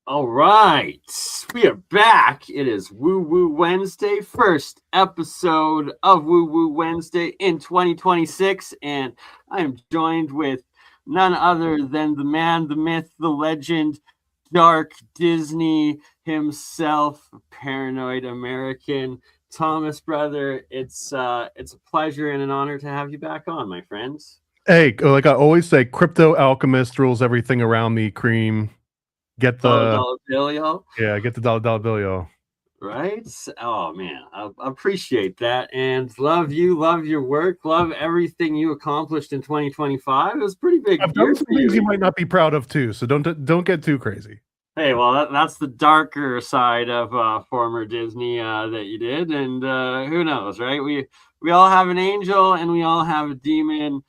All right, we are back. It is WooWoo Wednesday, first episode of WooWoo Wednesday in 2026, and I am joined with none other than the man, the myth, the legend, Dark Disney himself, paranoid American, Thomas, brother. It's a pleasure and an honor to have you back on, my friends. Hey, like I always say, crypto alchemist rules everything around me. Cream. Get the dollar bill, yo. Yeah, get the dollar bill, yo. Right? Oh man, I appreciate that, and love you, love your work, love everything you accomplished in 2025. It was pretty big. I've done some things you might not be proud of too, so don't get too crazy. Hey, well, that's the darker side of former Disney that you did, and who knows, right? We all have an angel and we all have a demon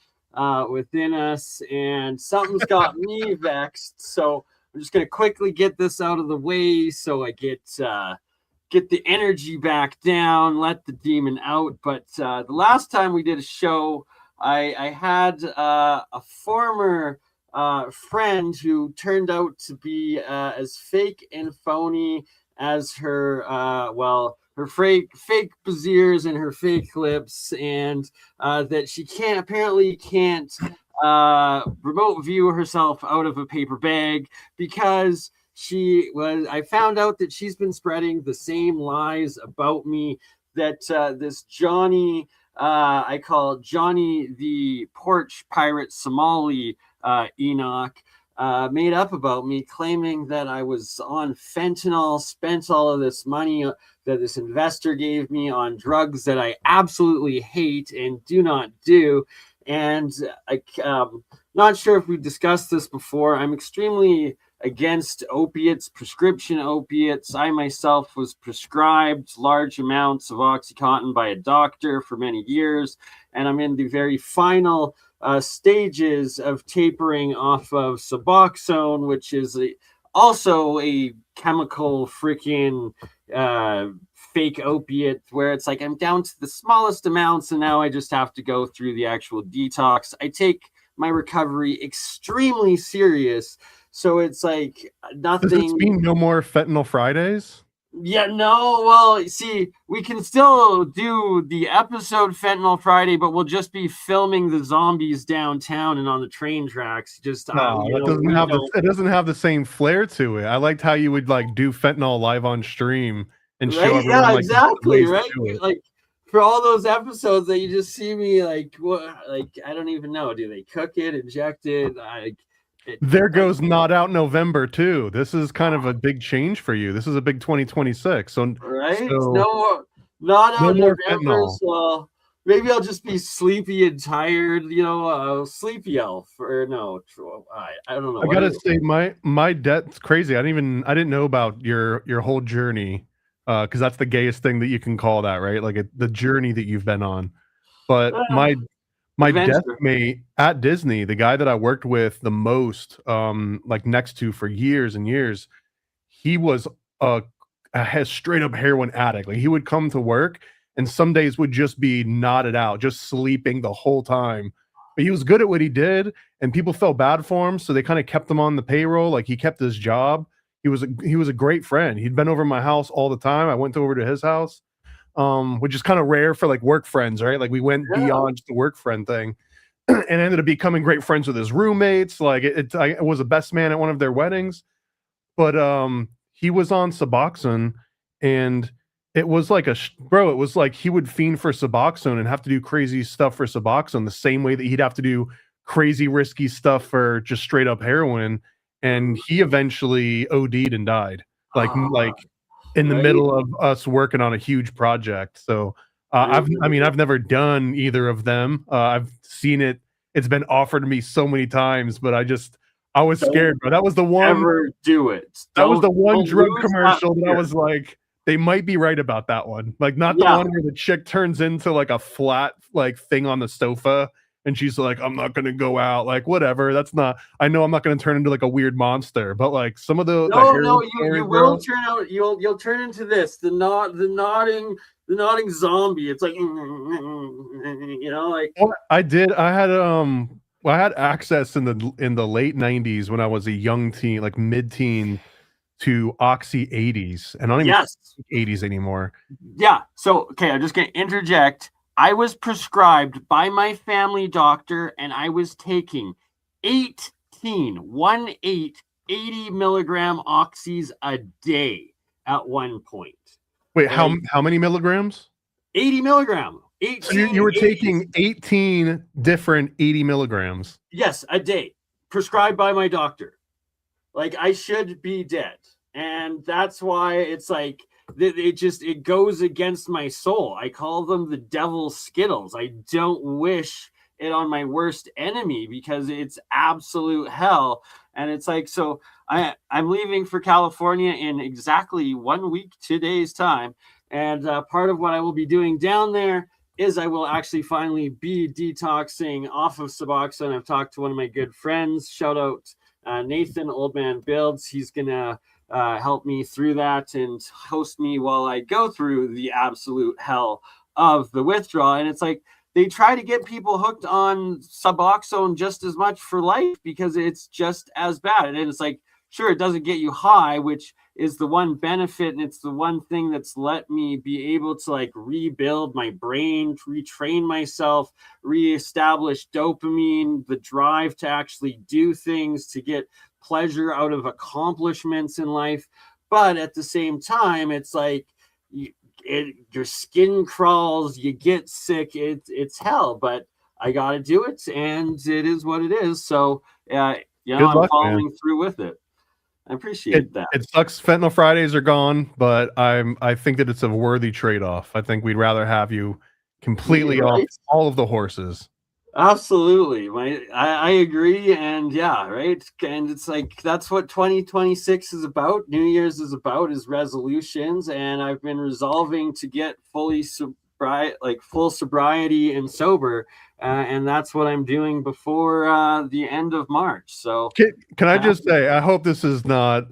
within us, and something's got me vexed. So I'm just gonna quickly get this out of the way so I get the energy back down, let the demon out. But the last time we did a show, I had a former friend who turned out to be as fake and phony as her her fake beziers and her fake lips, and that she can't remote view herself out of a paper bag because I found out that she's been spreading the same lies about me that this Johnny, I call Johnny the Porch Pirate Somali Enoch, made up about me, claiming that I was on fentanyl, spent all of this money that this investor gave me on drugs that I absolutely hate and do not do. And I'm not sure if we discussed this before. I'm extremely against opiates, prescription opiates. I myself was prescribed large amounts of OxyContin by a doctor for many years, and I'm in the very final stages of tapering off of Suboxone, which is also a chemical freaking fake opiate, where it's like I'm down to the smallest amounts, and now I just have to go through the actual detox. I take my recovery extremely serious, so it's like nothing. Does this mean no more fentanyl Fridays? Yeah, no. Well, see, we can still do the episode Fentanyl Friday, but we'll just be filming the zombies downtown and on the train tracks. Just no, it doesn't have the same flair to it. I liked how you would like do fentanyl live on stream and show everyone. Yeah, like, exactly, right? Like for all those episodes that you just see me like what, like I don't even know. Do they cook it, inject it? There goes Not Out November too. This is kind of a big change for you. This is a big 2026. So right, so no more November. So maybe I'll just be sleepy and tired. Sleepy elf or no? I don't know. I gotta say, my debt's crazy. I didn't know about your whole journey, because that's the gayest thing that you can call that, right? Like the journey that you've been on. But my death mate at Disney, the guy that I worked with the most, like next to for years and years, he was a straight up heroin addict. Like he would come to work and some days would just be nodded out, just sleeping the whole time. But he was good at what he did, and people felt bad for him, so they kind of kept him on the payroll. Like he kept his job. He was a great friend. He'd been over my house all the time. I went over to his house. Which is kind of rare for like work friends, right? Like we went beyond just the work friend thing, and ended up becoming great friends with his roommates. Like I was a best man at one of their weddings, but he was on Suboxone, and it was like it was like he would fiend for Suboxone and have to do crazy stuff for Suboxone the same way that he'd have to do crazy risky stuff for just straight up heroin, and he eventually OD'd and died. Like in the middle of us working on a huge project. So I've never done either of them. I've seen it. It's been offered to me so many times, but I was scared, bro. That was the one. Ever do it. That was the one Don't drug lose commercial that I fear. was like, they might be right about that one. Like, not the Yeah. one where the chick turns into like a flat like thing on the sofa and she's like, I'm not gonna go out. Like, whatever. That's not. I know I'm not gonna turn into like a weird monster, but like some of the No, stories, you bro, will turn out. You'll turn into this the nodding zombie. It's like like. Well, I did. I had I had access in the late '90s when I was a young teen, like mid-teen, to Oxy 80s, and I don't even Yes. 80s anymore. Yeah. So, okay, I'm just going to interject. I was prescribed by my family doctor, and I was taking 80 milligram oxys a day at one point. Wait, right? How many milligrams? 80 milligram. 18. So you were taking 18 different 80 milligrams. Yes, a day, prescribed by my doctor. Like, I should be dead. And that's why it's like, it goes against my soul. I call them the devil's Skittles. I don't wish it on my worst enemy because it's absolute hell. And it's like, so I'm leaving for California in exactly 1 week, 2 days time. And part of what I will be doing down there is I will actually finally be detoxing off of Suboxone. I've talked to one of my good friends. Shout out Nathan, Old Man Builds. He's going to help me through that and host me while I go through the absolute hell of the withdrawal. And it's like they try to get people hooked on Suboxone just as much for life because it's just as bad. And it's like, sure, it doesn't get you high, which is the one benefit, and it's the one thing that's let me be able to like rebuild my brain, retrain myself, reestablish dopamine, the drive to actually do things, to get pleasure out of accomplishments in life. But at the same time, it's like your skin crawls, you get sick, it's hell. But I got to do it, and it is what it is. So, I'm following through with it. I appreciate that. It sucks Fentanyl Fridays are gone, but I think that it's a worthy trade-off. I think we'd rather have you completely off all of the horses. Absolutely. I agree. And yeah, right. And it's like, that's what 2026 is about. New Year's is about, is resolutions. And I've been resolving to get full sobriety and sober. And that's what I'm doing before the end of March. So can I just say, I hope this is not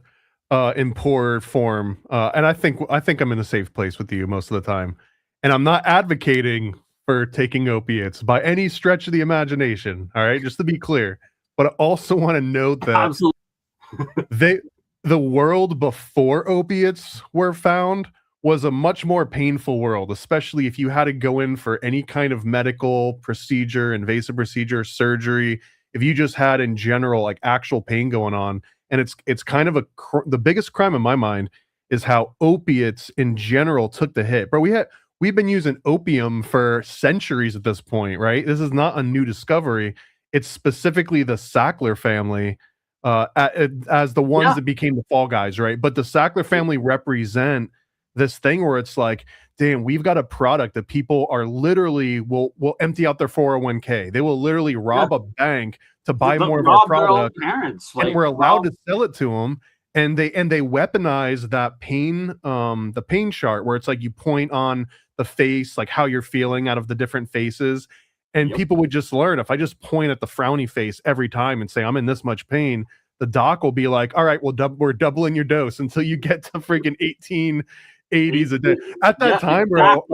in poor form. And I think I'm in a safe place with you most of the time. And I'm not advocating for taking opiates by any stretch of the imagination. All right, just to be clear. But I also want to note that the world before opiates were found was a much more painful world, especially if you had to go in for any kind of medical procedure, invasive procedure, surgery. If you just had in general like actual pain going on, and it's kind of the biggest crime in my mind is how opiates in general took the hit. Bro, we've been using opium for centuries at this point, right? This is not a new discovery. It's specifically the Sackler family as the ones that became the fall guys, right? But the Sackler family represent this thing where it's like, damn, we've got a product that people are literally will empty out their 401k. They will literally rob a bank to buy more of our product. Parents, and we're allowed to sell it to them. And they weaponize that pain, the pain chart where it's like you point on the face, like how you're feeling out of the different faces. And people would just learn, if I just point at the frowny face every time and say, I'm in this much pain, the doc will be like, all right, well, we're doubling your dose until you get to freaking 1880s a day. At that time, bro,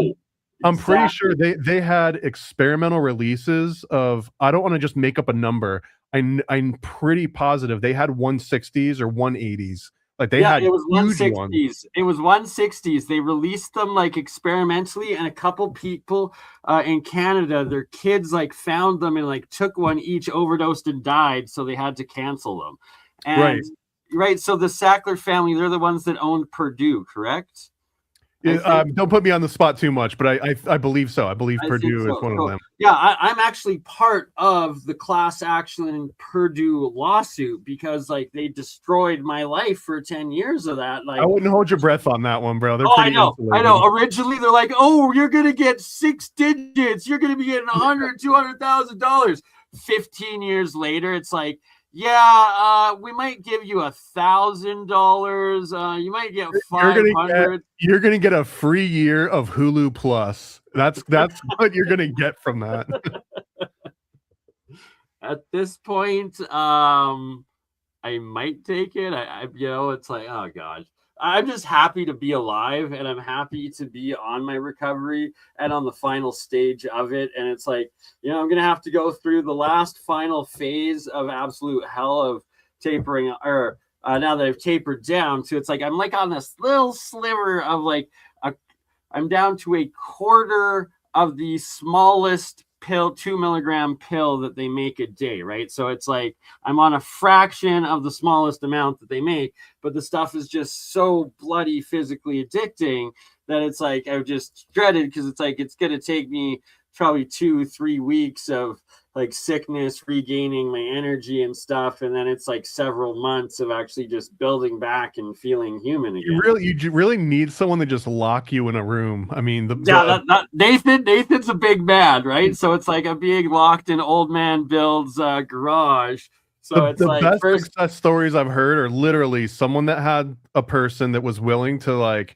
I'm pretty sure they had experimental releases of, I don't want to just make up a number. I'm pretty positive they had 160s or 180s. Like they had, it was huge 160s. ones. It was 160s. They released them like experimentally, and a couple people in Canada, their kids like found them and like took one each, overdosed and died, so they had to cancel them. And right. So the Sackler family, they're the ones that owned Purdue, correct? Don't put me on the spot too much, but I believe so. I believe Purdue is one of them. Yeah, I'm actually part of the class action Purdue lawsuit because like they destroyed my life for 10 years of that. Like, I wouldn't hold your breath on that one, bro. They're pretty I know. Originally, they're like, oh, you're gonna get 6 digits. You're gonna be getting $100,000, $200,000. 15 years later, it's like, Yeah, we might give you $1,000. You might get $500. You're gonna get a free year of Hulu Plus. That's what you're gonna get from that. At this point, I might take it. It's like, oh gosh. I'm just happy to be alive, and I'm happy to be on my recovery and on the final stage of it. And it's like, I'm gonna have to go through the last final phase of absolute hell of tapering, or now that I've tapered down to, it's like I'm like on this little sliver of like I'm down to a quarter of the smallest pill, 2 milligram pill that they make a day, right? So it's like I'm on a fraction of the smallest amount that they make, but the stuff is just so bloody physically addicting that it's like I've just dreaded, because it's like it's gonna take me probably 2-3 weeks of like sickness, regaining my energy and stuff, and then it's like several months of actually just building back and feeling human again. You really need someone to just lock you in a room. I mean, Nathan's a big man, right? So it's like I'm being locked in old man Bill's garage. So it's the like best success stories I've heard are literally someone that had a person that was willing to like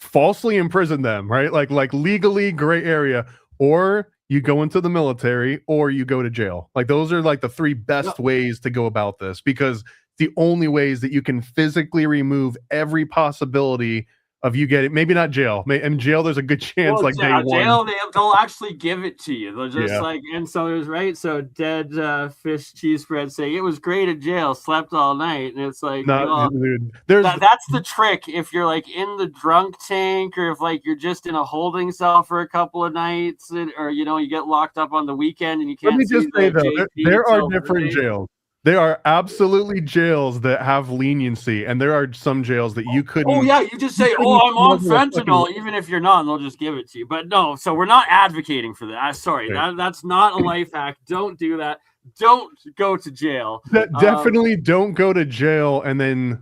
falsely imprison them, right? Like legally gray area, or you go into the military, or you go to jail. Like those are like the three best ways to go about this, because the only ways that you can physically remove every possibility of you getting, maybe not jail. In jail, there's a good chance day one. Jail, they'll actually give it to you. They'll just and so there's so dead fish cheese bread saying it was great at jail, slept all night, and it's like, dude, that's the trick. If you're like in the drunk tank, or if like you're just in a holding cell for a couple of nights, or you get locked up on the weekend and you can't. Let me just say though, there are different jails. There are absolutely jails that have leniency, and there are some jails that you couldn't. Oh yeah, you just say, I'm on fentanyl, even if you're not, and they'll just give it to you. But no, so we're not advocating for that. Sorry, that's not a life hack. Don't do that. Don't go to jail. Definitely don't go to jail and then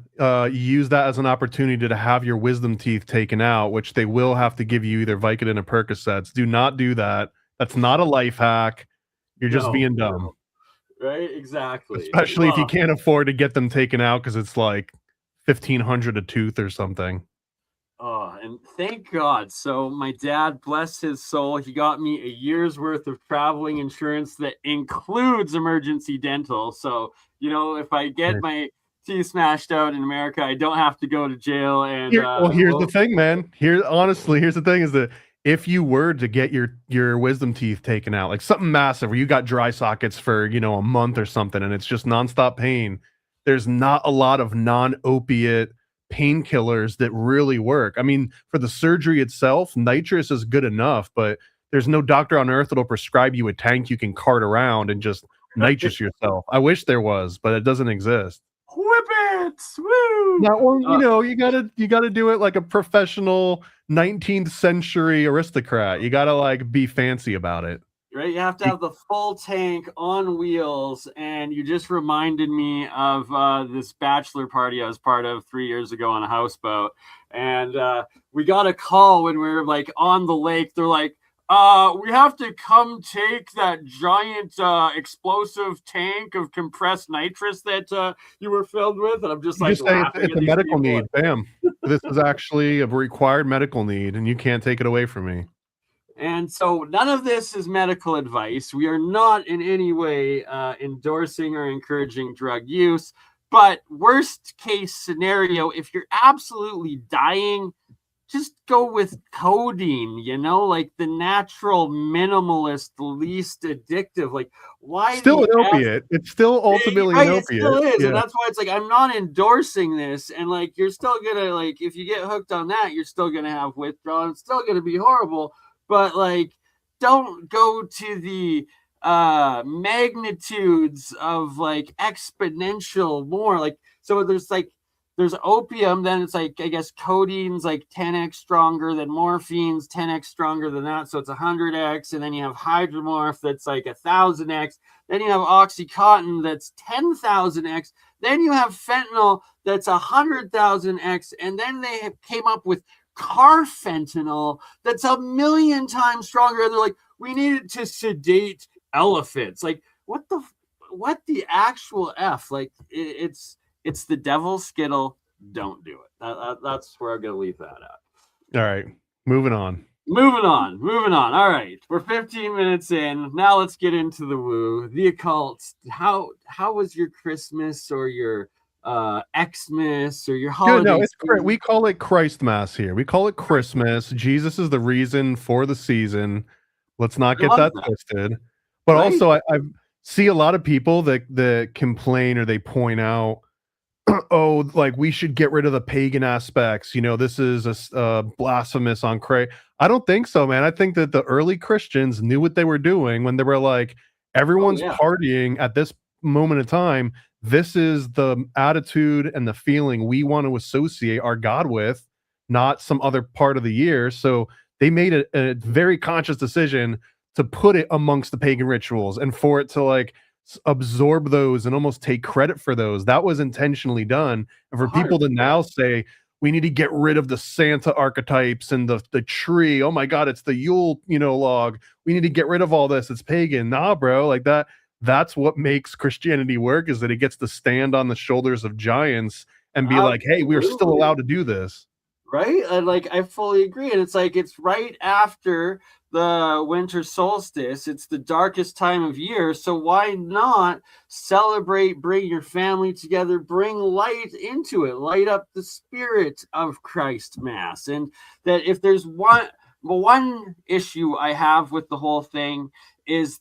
use that as an opportunity to have your wisdom teeth taken out, which they will have to give you either Vicodin or Percocets. Do not do that. That's not a life hack. You're just being dumb. Right, exactly. Especially if you can't afford to get them taken out, because it's like $1,500 a tooth or something. Oh, and thank God. So my dad, bless his soul, he got me a year's worth of traveling insurance that includes emergency dental. So, if I get my teeth smashed out in America, I don't have to go to jail. And here's the thing, man. Here's the thing is that if you were to get your wisdom teeth taken out, like something massive, where you got dry sockets for, a month or something, and it's just nonstop pain, there's not a lot of non-opiate painkillers that really work. I mean, for the surgery itself, nitrous is good enough, but there's no doctor on earth that'll prescribe you a tank you can cart around and just nitrous yourself. I wish there was, but it doesn't exist. Whip it! Woo! Now, you gotta do it like a professional 19th century aristocrat. You gotta like be fancy about it. Right, you have to have the full tank on wheels. And you just reminded me of this bachelor party I was part of 3 years ago on a houseboat. And we got a call when we were like on the lake. They're like, we have to come take that giant explosive tank of compressed nitrous that you were filled with. And I'm just like, it's a medical need. Bam. This is actually a required medical need, and you can't take it away from me. And so none of this is medical advice. We are not in any way endorsing or encouraging drug use. But worst case scenario, if you're absolutely dying, just go with codeine, like the natural, minimalist, least addictive. Like, why? Still an opiate. It's still ultimately an opiate. It still is. Yeah. And that's why it's like, I'm not endorsing this. And like, you're still gonna, like, if you get hooked on that, you're still gonna have withdrawal. It's still gonna be horrible. But like, don't go to the magnitudes of like exponential more. Like, so there's opium, then it's like, I guess codeine's like 10x stronger than morphine's 10x stronger than that, so it's 100x. And then you have hydromorph that's like 1000x. Then you have oxycontin that's 10,000x. Then you have fentanyl that's 100,000x. And then they came up with carfentanil that's 1,000,000 times stronger. And they're like, we need it to sedate elephants. Like, what the what the actual F? Like it's the devil's skittle. Don't do it. That's where I'm gonna leave that at. All right, moving on. Moving on. All right, we're 15 minutes in. Now let's get into the woo, the occult. How was your Christmas or your Xmas or your holiday? No, it's great. We call it Christmas here. We call it Christmas. Jesus is the reason for the season. Let's not get that twisted. But Right? also, I see a lot of people that complain or they point out, oh, like we should get rid of the pagan aspects. You know, this is a blasphemous on Christ. I don't think so, man. I think that the early Christians knew what they were doing when they were like, everyone's partying at this moment in time. This is the attitude and the feeling we want to associate our God with, not some other part of the year. So they made a very conscious decision to put it amongst the pagan rituals and for it to like absorb those and almost take credit for those. That was intentionally done. And for 100%. People to now say, we need to get rid of the Santa archetypes and the tree. Oh my God, it's the Yule, log. We need to get rid of all this. It's pagan. Nah, bro, like that. That's what makes Christianity work, is that it gets to stand on the shoulders of giants and be like, hey, we're still allowed to do this. Right? I fully agree. And it's like, it's right after the winter solstice. It's the darkest time of year. So why not celebrate, bring your family together, bring light into it, light up the spirit of Christ Mass. And that if there's one issue I have with the whole thing is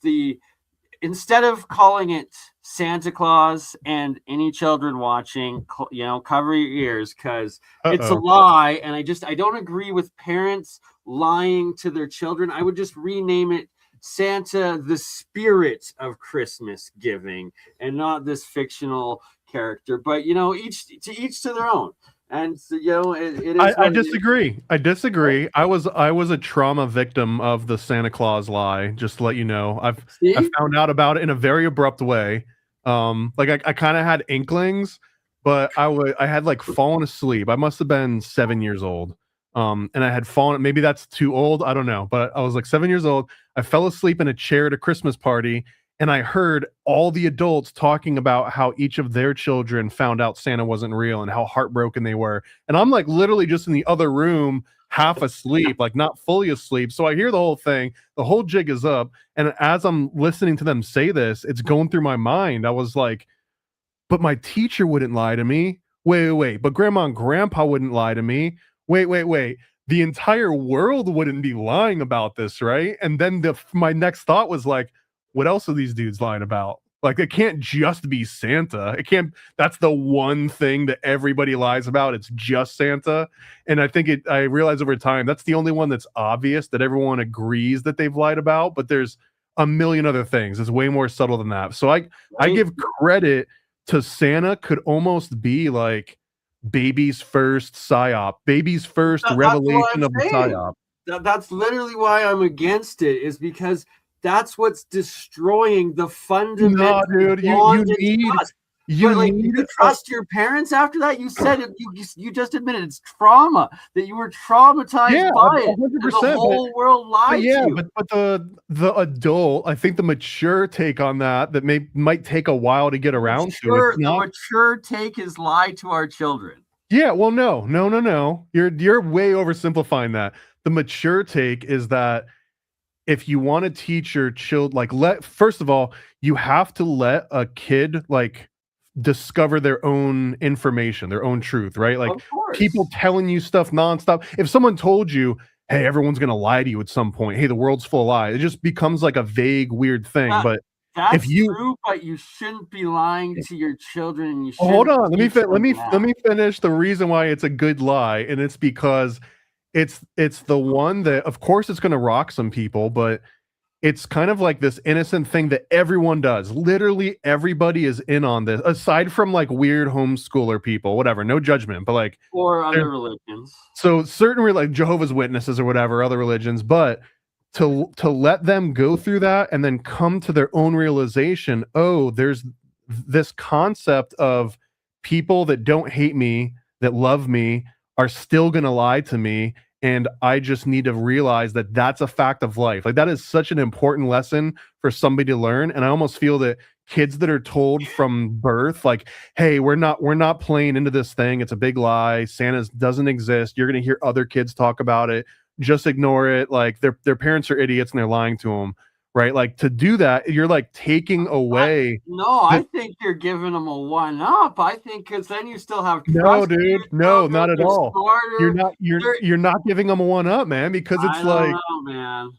instead of calling it Santa Claus and any children watching, cover your ears, because it's a lie. And I don't agree with parents lying to their children. I would just rename it Santa, the spirit of Christmas giving, and not this fictional character. But, each to their own. And it is. I disagree. I disagree. I was a trauma victim of the Santa Claus lie. Just to let you know, I found out about it in a very abrupt way. I kind of had inklings, but I had like fallen asleep. I must have been 7 years old. And I had fallen. Maybe that's too old. I don't know. But I was like 7 years old. I fell asleep in a chair at a Christmas party. And I heard all the adults talking about how each of their children found out Santa wasn't real and how heartbroken they were. And I'm like literally just in the other room, half asleep, like not fully asleep. So I hear the whole thing. The whole jig is up. And as I'm listening to them say this, it's going through my mind. I was like, but my teacher wouldn't lie to me. Wait. But grandma and grandpa wouldn't lie to me. Wait. The entire world wouldn't be lying about this, right? And then my next thought was like, what else are these dudes lying about? Like, it can't just be Santa. That's the one thing that everybody lies about. It's just Santa. And I realized over time, that's the only one that's obvious that everyone agrees that they've lied about, but there's a million other things. It's way more subtle than that. So I give credit to Santa could almost be like baby's first psyop, baby's first revelation of the psyop. That's literally why I'm against it, is because that's what's destroying the fundamental. No, dude, you need trust your parents after that. You said it. You just admitted it's trauma, that you were traumatized by it. 100%, the whole world lied to you. But the adult, I think the mature take on that might take a while to get around to it. The mature take is lie to our children. Yeah, well, no. You're way oversimplifying that. The mature take is that if you want to teach your children, first of all, you have to let a kid discover their own information, their own truth, right? Like people telling you stuff nonstop. If someone told you, hey, everyone's going to lie to you at some point, hey, the world's full of lies, it just becomes like a vague, weird thing. That's true, but you shouldn't be lying to your children. You hold on. Let me finish the reason why it's a good lie. And it's because it's the one that, of course, it's going to rock some people, but it's kind of like this innocent thing that everyone does. Literally everybody is in on this, aside from weird homeschooler people, whatever, no judgment, but or other religions. So certain Jehovah's Witnesses or whatever, other religions, but to let them go through that and then come to their own realization, oh, there's this concept of people that don't hate me, that love me, are still going to lie to me. And I just need to realize that that's a fact of life. That is such an important lesson for somebody to learn. And I almost feel that kids that are told from birth, like, hey, we're not playing into this thing. It's a big lie. Santa doesn't exist. You're gonna hear other kids talk about it. Just ignore it. Like their parents are idiots and they're lying to them, right? Like to do that, you're like taking away. I think you're giving them a one up. I think because then you still have No, trust. dude, no, not at They're all. smarter. You're not giving them a one up, man, because it's I like, don't know, man.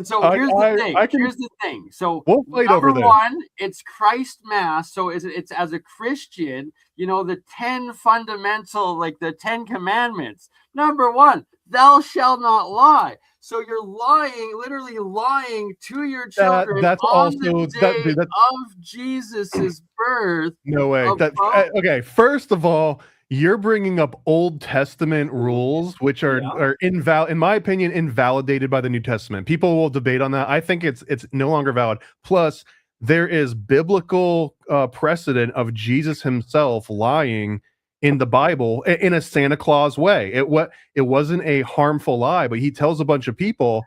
So here's the thing. Here's the thing. So we'll fight number over this. one, it's Christ Mass. So it's as a Christian, the 10 fundamental, like the 10 commandments. Number one, thou shalt not lie. So you're literally lying to your children that's on also the day of Jesus's birth. No way. Okay. First of all, you're bringing up Old Testament rules, which are invalid, in my opinion, invalidated by the New Testament. People will debate on that. I think it's no longer valid. Plus, there is biblical precedent of Jesus himself lying in the Bible in a Santa Claus way. It wasn't a harmful lie, but he tells a bunch of people,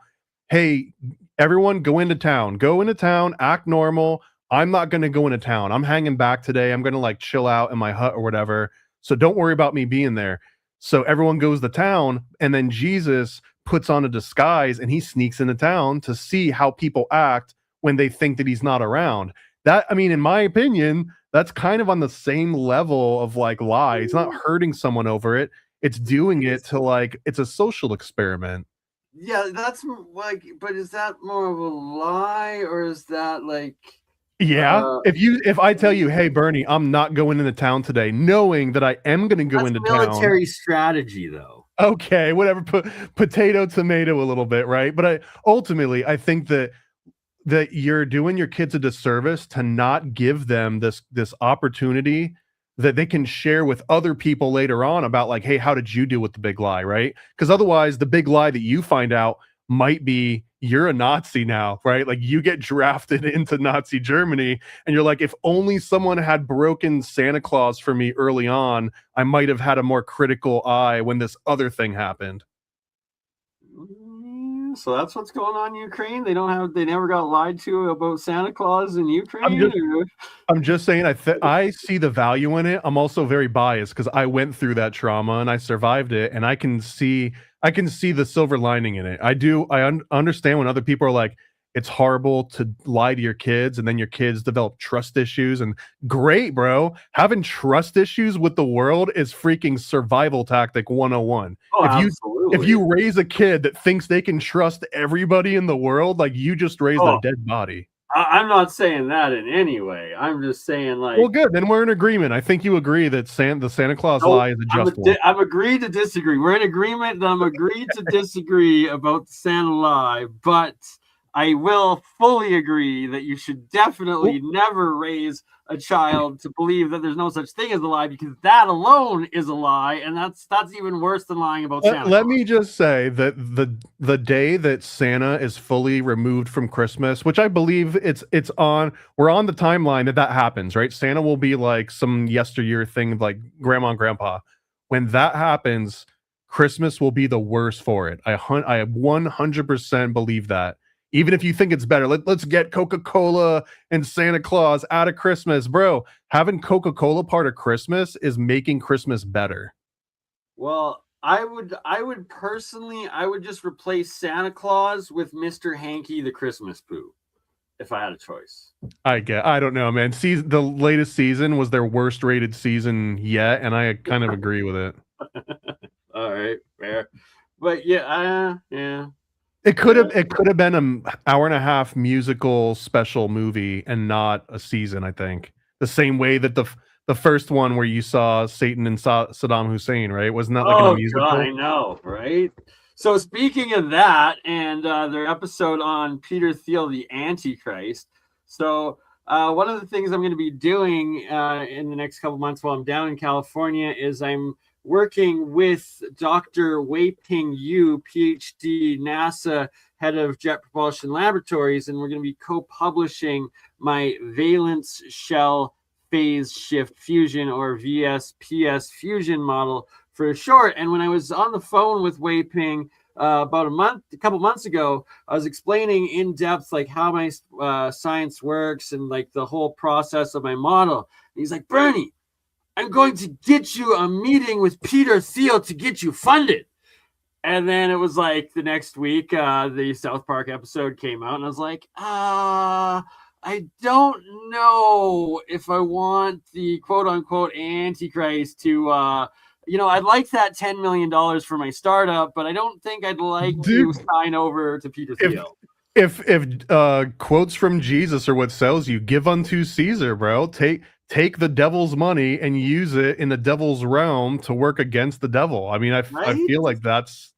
"Hey, everyone, go into town, act normal. I'm not going to go into town. I'm hanging back today. I'm going to like chill out in my hut or whatever. So don't worry about me being there." So everyone goes to town, and then Jesus puts on a disguise and he sneaks into town to see how people act when they think that he's not around. That, I mean, in my opinion, that's kind of on the same level of like lie. It's not hurting someone over it. It's doing it to like, it's a social experiment. Yeah, that's like, but is that more of a lie or is that like? Yeah, if I tell you, hey Bernie, I'm not going into town today, knowing that I am going to go into town. Military strategy, though. Okay, whatever. Potato, tomato, a little bit, right? But ultimately, I think that you're doing your kids a disservice to not give them this opportunity that they can share with other people later on about like, hey, how did you deal with the big lie, right? Because otherwise, the big lie that you find out might be you're a Nazi now, right? Like you get drafted into Nazi Germany and you're like, if only someone had broken Santa Claus for me early on, I might have had a more critical eye when this other thing happened. So that's what's going on in Ukraine. They never got lied to about Santa Claus in Ukraine. I'm just saying, I see the value in it. I'm also very biased because I went through that trauma and I survived it, and I can see the silver lining in it. I understand when other people are like, it's horrible to lie to your kids and then your kids develop trust issues. And great, bro. Having trust issues with the world is freaking survival tactic 101. If you raise a kid that thinks they can trust everybody in the world, like you just raised a dead body. I'm not saying that in any way. I'm just saying like. Well, good. Then we're in agreement. I think you agree that the Santa Claus lie is a just one. I'm agreed to disagree. We're in agreement that I'm agreed to disagree about the Santa lie, but I will fully agree that you should definitely never raise a child to believe that there's no such thing as a lie, because that alone is a lie, and that's even worse than lying about Santa. Let me just say that the day that Santa is fully removed from Christmas, which I believe we're on the timeline that happens, right? Santa will be like some yesteryear thing, like grandma and grandpa. When that happens, Christmas will be the worst for it. I 100% believe that. Even if you think it's better, let's get Coca-Cola and Santa Claus out of Christmas. Bro, having Coca-Cola part of Christmas is making Christmas better. Well, I would personally just replace Santa Claus with Mr. Hanky the Christmas Poo if I had a choice. I don't know, man. The latest season was their worst rated season yet, and I kind of agree with it. All right, fair. But yeah. It could have been an hour and a half musical special movie and not a season, I think. The same way that the first one where you saw Satan and Saddam Hussein, right? Wasn't that like a musical? God, I know, right? So speaking of that, and their episode on Peter Thiel, the Antichrist. So one of the things I'm going to be doing in the next couple months while I'm down in California is I'm working with Dr. Wei-Ping Yu, PhD, NASA, head of Jet Propulsion Laboratories, and we're going to be co-publishing my valence shell phase shift fusion, or VSPS fusion model for short. And when I was on the phone with Wei-Ping, about a couple months ago, I was explaining in depth like how my science works and like the whole process of my model. And he's like, Bernie, I'm going to get you a meeting with Peter Thiel to get you funded. And then it was like the next week, the South Park episode came out, and I was like, I don't know if I want the quote unquote Antichrist to, I'd like that $10 million for my startup, but I don't think I'd like to sign over to Peter Thiel. If quotes from Jesus are what sells you, give unto Caesar, bro. Take the devil's money and use it in the devil's realm to work against the devil. I mean, I feel like that's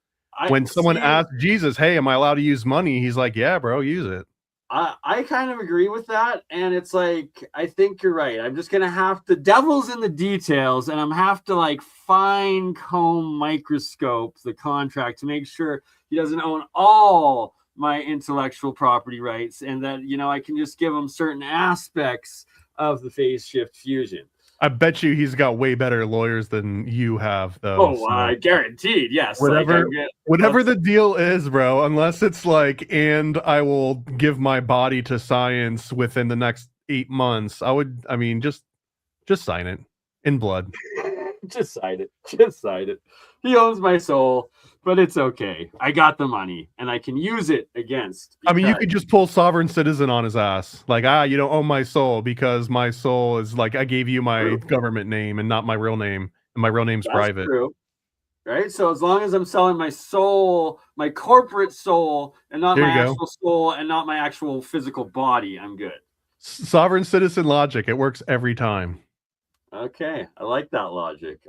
when someone asks Jesus, hey, am I allowed to use money? He's like, yeah, bro, use it. I kind of agree with that. And it's like, I think you're right. I'm just going to have the devil's in the details, and I'm have to like fine comb microscope the contract to make sure he doesn't own all my intellectual property rights, and that, I can just give him certain aspects of the phase shift fusion. I bet you he's got way better lawyers than you have, though. Oh, guaranteed, yes. Whatever the deal is, bro, unless it's like, and I will give my body to science within the next 8 months, just sign it in blood. Just sign it. He owns my soul, but it's okay. I got the money, and I can use it against. I mean, you could just pull sovereign citizen on his ass. Like, you don't own my soul because my soul is like, I gave you my government name and not my real name, and my real name's private. True. Right? So as long as I'm selling my soul, my corporate soul, and not my actual soul, and not my actual physical body, I'm good. Sovereign citizen logic. It works every time. Okay. I like that logic.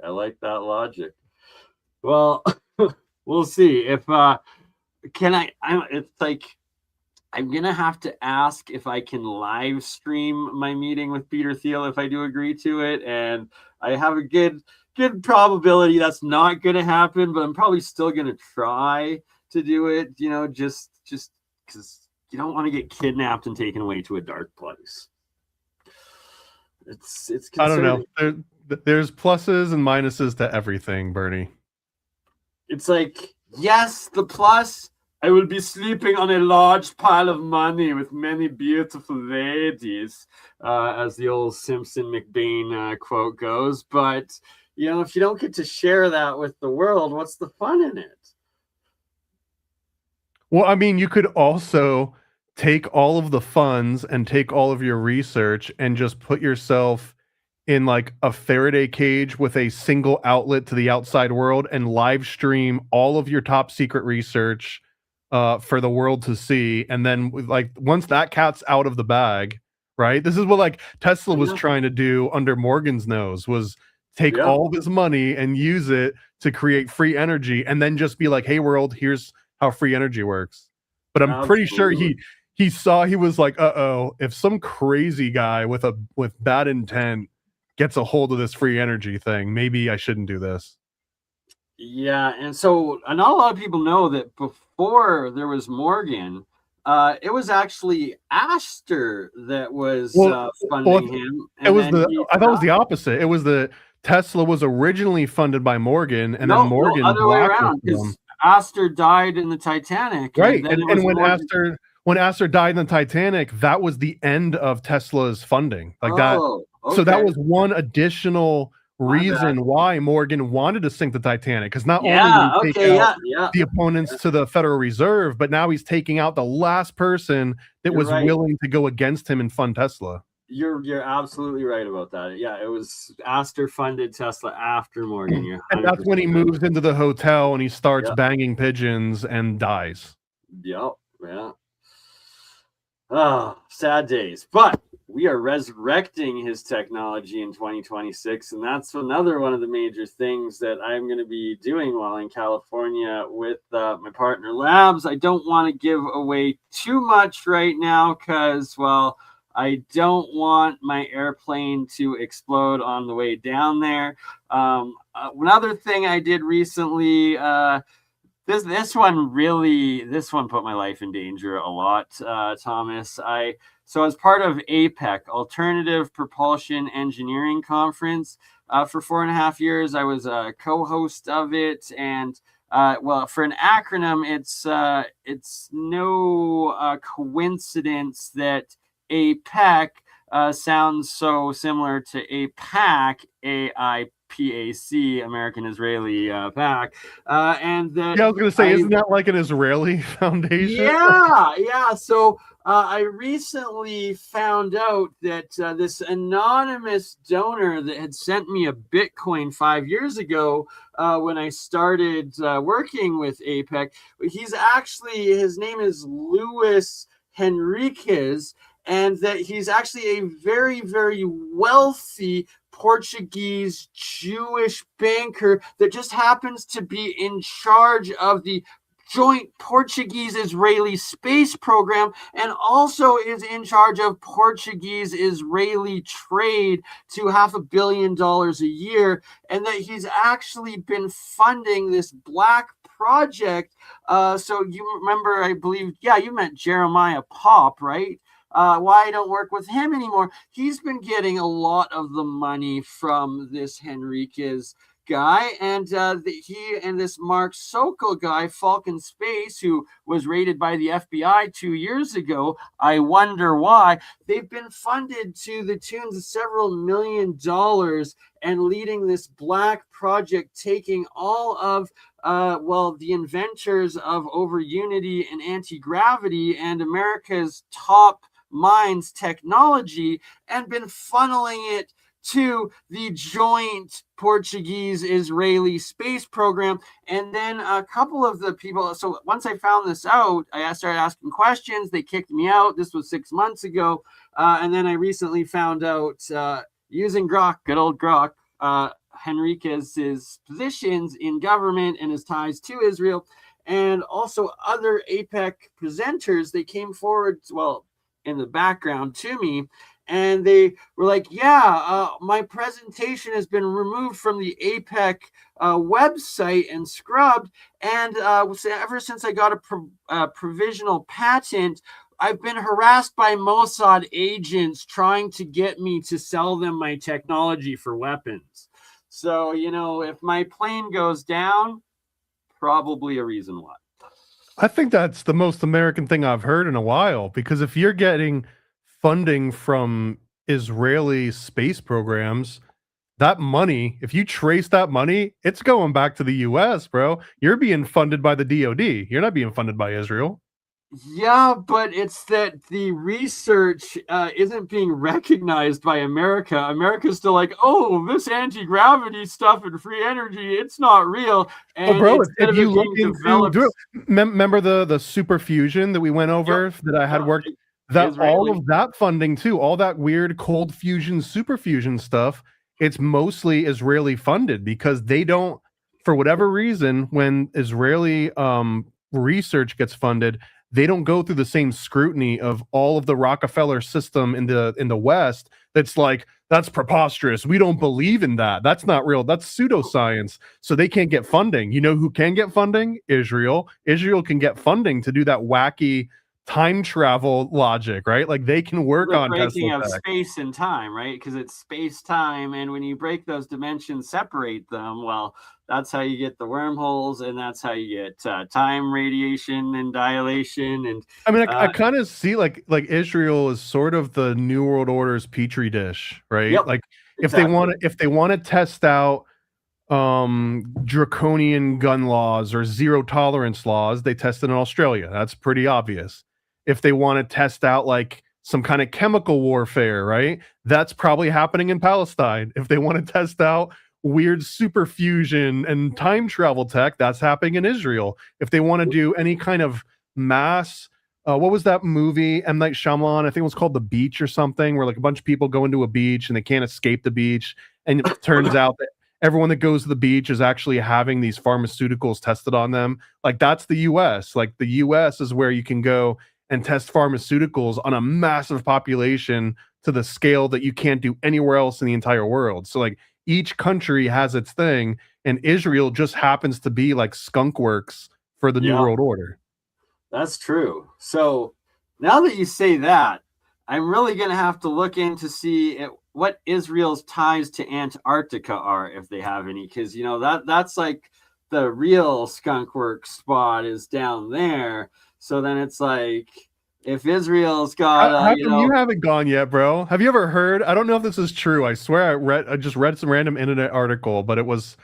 Well, we'll see if it's like I'm gonna have to ask if I can live stream my meeting with Peter Thiel if I do agree to it, and I have a good probability that's not gonna happen, but I'm probably still gonna try to do it, just because you don't want to get kidnapped and taken away to a dark place. It's concerning. I don't know. There's pluses and minuses to everything, Bernie. It's like, yes, the plus, I will be sleeping on a large pile of money with many beautiful ladies, as the old Simpson McBain quote goes. But, if you don't get to share that with the world, what's the fun in it? Well, I mean, you could also take all of the funds and take all of your research and just put yourself in like a Faraday cage with a single outlet to the outside world and live stream all of your top secret research for the world to see. And then like once that cat's out of the bag, right? This is what like Tesla was trying to do under Morgan's nose, was take all of his money and use it to create free energy and then just be like, hey world, here's how free energy works. But I'm pretty sure he saw, he was like, if some crazy guy with bad intent gets a hold of this free energy thing, maybe I shouldn't do this. Yeah, and so not a lot of people know that before there was Morgan, it was actually Astor that was funding him. I thought it was the opposite. It was the Tesla was originally funded by Morgan, and then Morgan other way around, because Astor died in the Titanic, right? And when Astor died in the Titanic, that was the end of Tesla's funding, like that. Okay. So that was one additional reason why Morgan wanted to sink the Titanic, because not only did he take out the opponents to the Federal Reserve, but now he's taking out the last person that was willing to go against him and fund Tesla. You're absolutely right about that. Yeah, it was Astor funded Tesla after Morgan. And that's when he moves into the hotel and he starts banging pigeons and dies. Yep. Yeah. Oh, sad days. But we are resurrecting his technology in 2026, and that's another one of the major things that I'm going to be doing while in California with my partner Labs. I don't want to give away too much right now because, well, I don't want my airplane to explode on the way down there. Another thing I did recently, this one put my life in danger a lot, Thomas. So as part of APEC, Alternative Propulsion Engineering Conference, for 4.5 years, I was a co-host of it, and well, for an acronym, it's no coincidence that APEC sounds so similar to APAC, AIPAC, American Israeli PAC, and that Yeah, I was gonna say, isn't that like an Israeli foundation? yeah. So I recently found out that this anonymous donor that had sent me a Bitcoin 5 years ago when I started working with APEC, his name is Luis Henriquez, and that he's actually a very, very wealthy Portuguese Jewish banker that just happens to be in charge of the joint Portuguese-Israeli space program, and also is in charge of Portuguese-Israeli trade to $500 million a year, and that he's actually been funding this black project. So you remember, I believe, yeah, you met Jeremiah Pop, right? Why I don't work with him anymore. He's been getting a lot of the money from this Henriquez guy, and he and this Mark Sokol guy, Falcon Space, who was raided by the FBI 2 years ago. I wonder why. They've been funded to the tunes of several $1 million and leading this black project, taking all of the inventors of over unity and anti-gravity and America's top minds technology and been funneling it to the joint Portuguese-Israeli space program. And then a couple of the people, so once I found this out, I started asking questions. They kicked me out. This was 6 months ago. And then I recently found out using Grok, good old Grok, Henriquez's positions in government and his ties to Israel, and also other APEC presenters, they came forward, well, in the background to me, and they were like, yeah, my presentation has been removed from the APEC website and scrubbed, and ever since I got a provisional patent, I've been harassed by Mossad agents trying to get me to sell them my technology for weapons. So, if my plane goes down, probably a reason why. I think that's the most American thing I've heard in a while, because if you're getting funding from Israeli space programs, that money, if you trace that money, it's going back to the US, bro. You're being funded by the DoD. You're not being funded by Israel. Yeah, but it's that the research isn't being recognized by America. America's still like, oh, this anti-gravity stuff and free energy, it's not real. And bro, if you look into, remember the super fusion that we went over, yep, that I had worked, that all of that funding too, all that weird cold fusion, super fusion stuff, it's mostly Israeli funded, because they don't, for whatever reason, when Israeli research gets funded, they don't go through the same scrutiny of all of the Rockefeller system in the West. That's like, that's preposterous. We don't believe in that. That's not real. That's pseudoscience. So they can't get funding. You know who can get funding? Israel. Israel can get funding to do that wacky time travel logic, right? Like they can work on breaking of space and time, right? Because it's space time, and when you break those dimensions, separate them, well, that's how you get the wormholes, and that's how you get time radiation and dilation. And I mean, I kind of see like Israel is sort of the New World Order's petri dish, right? Yep, like exactly. if they want to test out draconian gun laws or zero tolerance laws, they test it in Australia. That's pretty obvious. If they want to test out like some kind of chemical warfare, right? That's probably happening in Palestine. If they want to test out weird super fusion and time travel tech, that's happening in Israel. If they want to do any kind of mass, what was that movie, M. Night Shyamalan, I think it was called The Beach or something, where like a bunch of people go into a beach and they can't escape the beach, and it turns out that everyone that goes to the beach is actually having these pharmaceuticals tested on them. Like that's the US. Like the US is where you can go and test pharmaceuticals on a massive population to the scale that you can't do anywhere else in the entire world. So like each country has its thing, and Israel just happens to be like skunk works for the New World Order. That's true. So now that you say that, I'm really going to have to look in to see what Israel's ties to Antarctica are, if they have any, because that's like the real skunk work spot is down there. So then it's like, if Israel's got, How come you haven't gone yet, bro? Have you ever heard? I don't know if this is true. I swear I just read some random internet article, but it was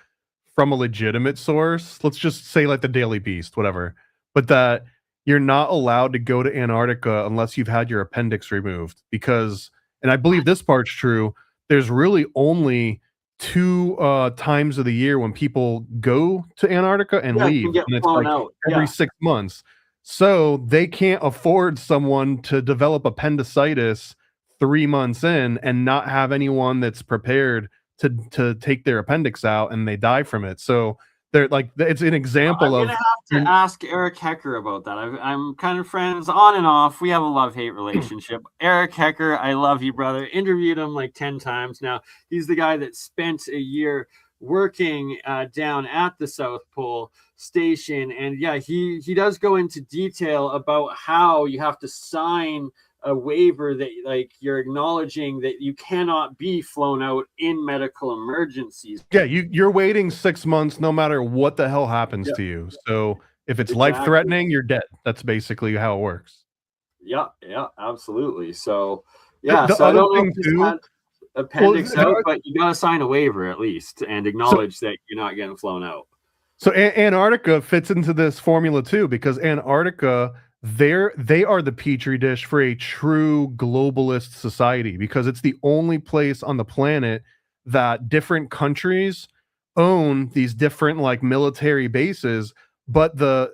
from a legitimate source. Let's just say like the Daily Beast, whatever. But that you're not allowed to go to Antarctica unless you've had your appendix removed because, and I believe this part's true, there's really only two times of the year when people go to Antarctica and leave, get and it's flown like out. every 6 months. So they can't afford someone to develop appendicitis 3 months in and not have anyone that's prepared to take their appendix out and they die from it. So they're like, it's an example I'm of. gonna have to ask Eric Hecker about that. I'm kind of friends on and off. We have a love-hate relationship. Eric Hecker, I love you, brother. Interviewed him like 10 times now. He's the guy that spent a year working down at the South Pole station, and yeah, he does go into detail about how you have to sign a waiver that like you're acknowledging that you cannot be flown out in medical emergencies. Yeah, you're waiting 6 months no matter what the hell happens to you. So if it's life threatening, you're dead. That's basically how it works. Yeah, absolutely. So yeah, the so I other don't know thing if he's too, had appendix out, but you gotta sign a waiver at least and acknowledge that you're not getting flown out. So Antarctica fits into this formula too, because Antarctica, they are the petri dish for a true globalist society because it's the only place on the planet that different countries own these different like military bases, but the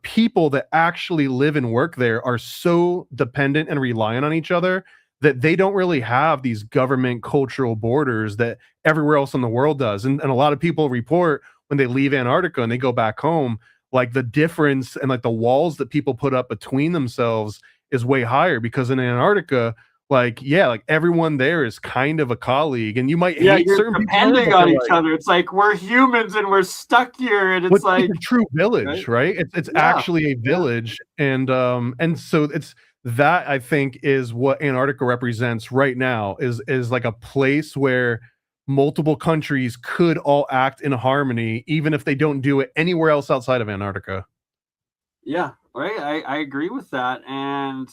people that actually live and work there are so dependent and reliant on each other that they don't really have these government cultural borders that everywhere else in the world does. And a lot of people report when they leave Antarctica and they go back home, like the difference and like the walls that people put up between themselves is way higher because in Antarctica, like, yeah, like everyone there is kind of a colleague and you might hate certain people. Depending on each other. It's like we're humans and we're stuck here. And it's like a true village, right? It's actually a village. And so it's that I think is what Antarctica represents right now is like a place where multiple countries could all act in harmony, even if they don't do it anywhere else outside of Antarctica. Yeah, right. I agree with that. And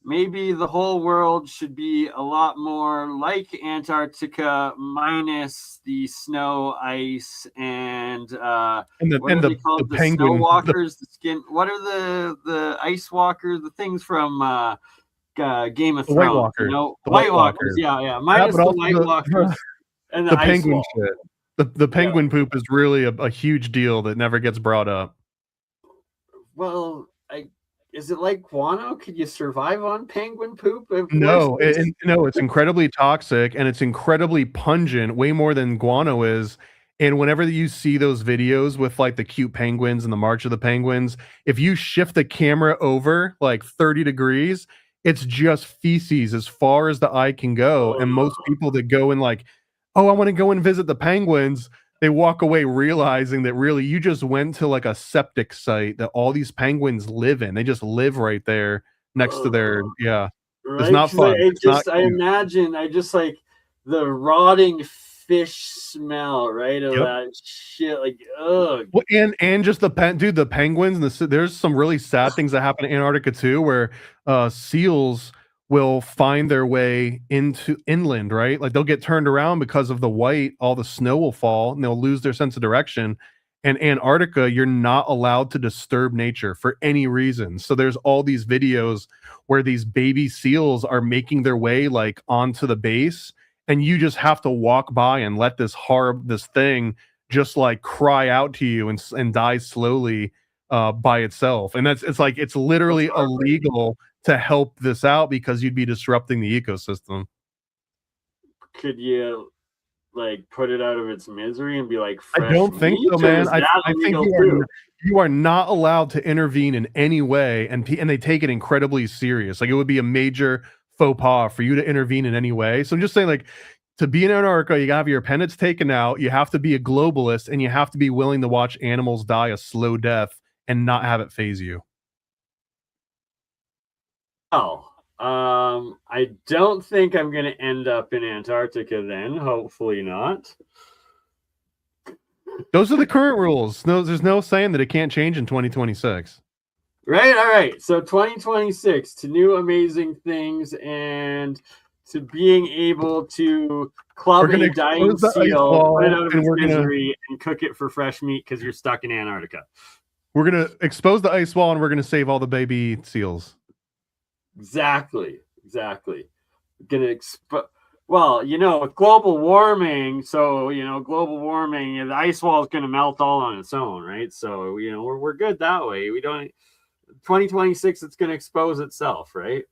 maybe the whole world should be a lot more like Antarctica, minus the snow, ice, and what are they called? The penguin, snow walkers, the skin. What are the ice walkers? The things from Game of Thrones. White Walkers. You know, White Walkers. Yeah. Minus the White Walkers. And the penguin shit. The penguin poop is really a huge deal that never gets brought up. Well, is it like guano? Could you survive on penguin poop? No, it's incredibly toxic and it's incredibly pungent, way more than guano is. And whenever you see those videos with like the cute penguins and the March of the Penguins, if you shift the camera over like 30 degrees, it's just feces as far as the eye can go. And most people that go and like, oh, I want to go and visit the penguins, they walk away realizing that really you just went to like a septic site that all these penguins live in. They just live right there next to their, yeah. Right? It's not fun. I imagine, like the rotting fish smell, right? Of that shit, like, ugh. Well, and just the penguins, there's some really sad things that happen in Antarctica too, where seals will find their way into inland, right? Like they'll get turned around because of the white, all the snow will fall and they'll lose their sense of direction. And Antarctica, you're not allowed to disturb nature for any reason. So there's all these videos where these baby seals are making their way like onto the base and you just have to walk by and let this thing just like cry out to you and die slowly by itself. And it's literally illegal to help this out because you'd be disrupting the ecosystem. Could you like put it out of its misery and be like, I don't think so, man. I think you are not allowed to intervene in any way, and they take it incredibly serious. Like it would be a major faux pas for you to intervene in any way. So I'm just saying, like, to be in Antarctica, you gotta have your appendix taken out, you have to be a globalist, and you have to be willing to watch animals die a slow death and not have it phase you. Oh, I don't think I'm going to end up in Antarctica then. Hopefully not. Those are the current rules. No, there's no saying that it can't change in 2026. Right. All right. So 2026 to new amazing things and to being able to club a dying seal, put it out of its misery, and cook it for fresh meat because you're stuck in Antarctica. We're gonna expose the ice wall and we're gonna save all the baby seals. Exactly. Well, with global warming, global warming, the ice wall is going to melt all on its own, right? So, we're good that way. We don't 2026 it's going to expose itself, right?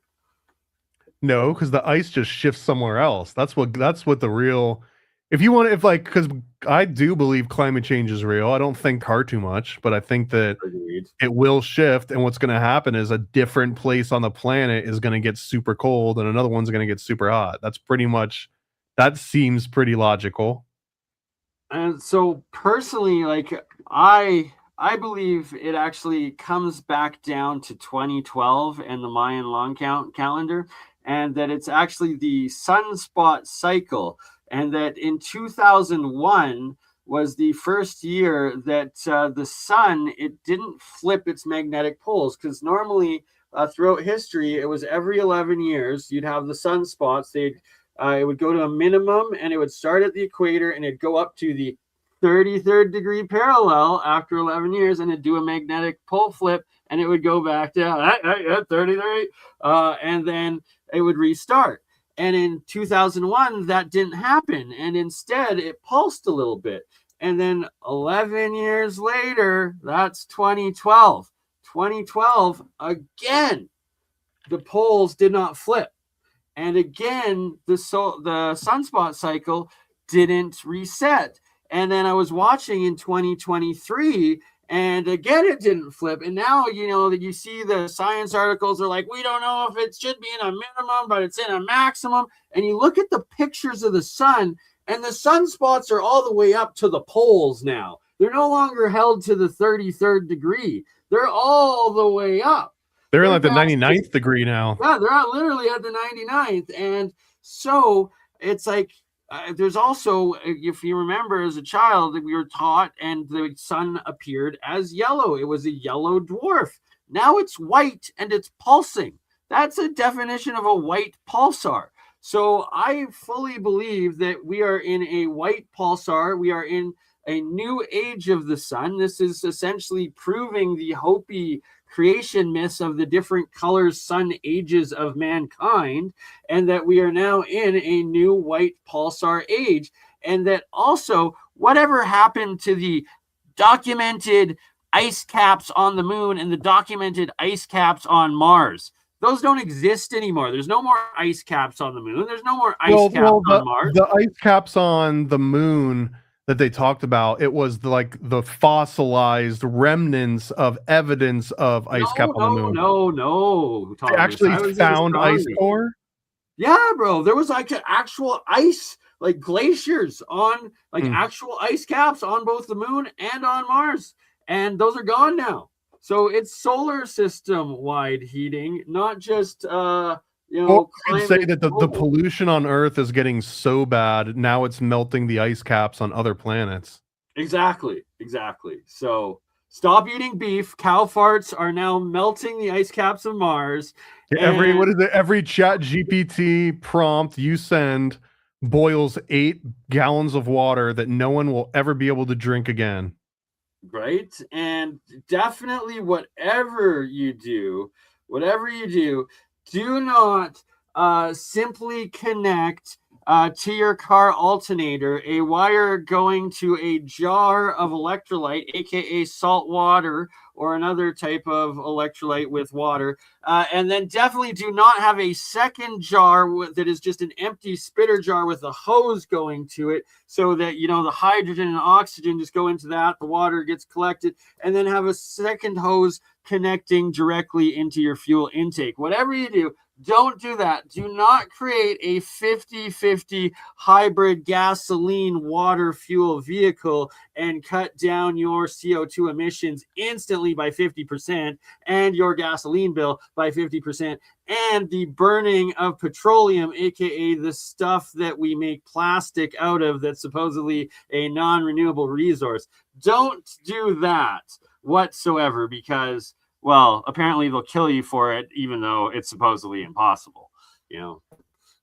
No, because the ice just shifts somewhere else. That's what the real, because I do believe climate change is real. I don't think too much, but I think that it will shift, and what's going to happen is a different place on the planet is going to get super cold and another one's going to get super hot. That seems pretty logical. And so personally, I believe it actually comes back down to 2012 and the Mayan long calendar, and that it's actually the sunspot cycle, and that in 2001 was the first year that the sun, it didn't flip its magnetic poles, because normally throughout history, it was every 11 years, you'd have the sunspots. It would go to a minimum, and it would start at the equator, and it'd go up to the 33rd degree parallel after 11 years, and it'd do a magnetic pole flip, and it would go back down 33, and then it would restart. And in 2001, that didn't happen, and instead it pulsed a little bit. And then 11 years later, that's 2012. 2012, again, the poles did not flip. And again, the sunspot cycle didn't reset. And then I was watching in 2023, and again, it didn't flip. And now, that you see the science articles are like, we don't know if it should be in a minimum, but it's in a maximum. And you look at the pictures of the sun, and the sunspots are all the way up to the poles now. They're no longer held to the 33rd degree. They're all the way up. They're in like the 99th degree now. Yeah, they're literally at the 99th. And so it's like, there's also, if you remember as a child, we were taught, and the sun appeared as yellow. It was a yellow dwarf. Now it's white and it's pulsing. That's a definition of a white pulsar. So I fully believe that we are in a white pulsar. We are in a new age of the sun. This is essentially proving the Hopi creation myths of the different colors, sun ages of mankind, and that we are now in a new white pulsar age. And that also, whatever happened to the documented ice caps on the moon and the documented ice caps on Mars? Those don't exist anymore. There's no more ice caps on the moon. There's no more ice caps on Mars. The ice caps on the moon that they talked about, it was the fossilized remnants of evidence of ice cap on the moon. No. They actually found ice core? Yeah, bro. There was like actual ice, like glaciers on, actual ice caps on both the moon and on Mars. And those are gone now. So it's solar system wide heating, not just you could say that the pollution on Earth is getting so bad now it's melting the ice caps on other planets. Exactly. So stop eating beef. Cow farts are now melting the ice caps of Mars. Every chat GPT prompt you send boils 8 gallons of water that no one will ever be able to drink again. Right. And definitely whatever you do, do not simply connect to your car alternator a wire going to a jar of electrolyte, aka salt water, or another type of electrolyte with water. And then definitely do not have a second jar that is just an empty spitter jar with a hose going to it, so that the hydrogen and oxygen just go into that, the water gets collected, and then have a second hose connecting directly into your fuel intake. Whatever you do, Don't do that. Do not create a 50-50 hybrid gasoline water fuel vehicle and cut down your CO2 emissions instantly by 50% and your gasoline bill by 50% and the burning of petroleum, aka the stuff that we make plastic out of that's supposedly a non-renewable resource. Don't do that whatsoever, because, well, apparently they'll kill you for it, even though it's supposedly impossible.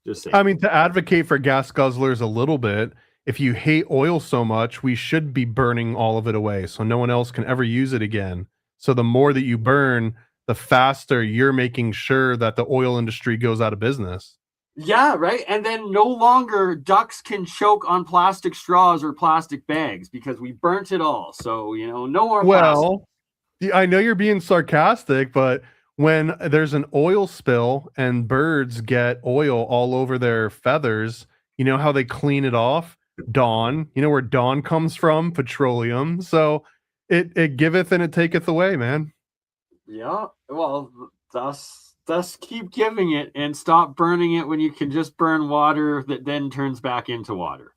Just saying. I mean, to advocate for gas guzzlers a little bit, if you hate oil so much, we should be burning all of it away so no one else can ever use it again. So the more that you burn, the faster you're making sure that the oil industry goes out of business. Yeah, right. And then no longer ducks can choke on plastic straws or plastic bags because we burnt it all. So, no more plastic. I know you're being sarcastic, but when there's an oil spill and birds get oil all over their feathers, you know how they clean it off? Dawn. You know where dawn comes from? Petroleum. So it giveth and it taketh away, man. Yeah. Well, thus keep giving it and stop burning it when you can just burn water that then turns back into water.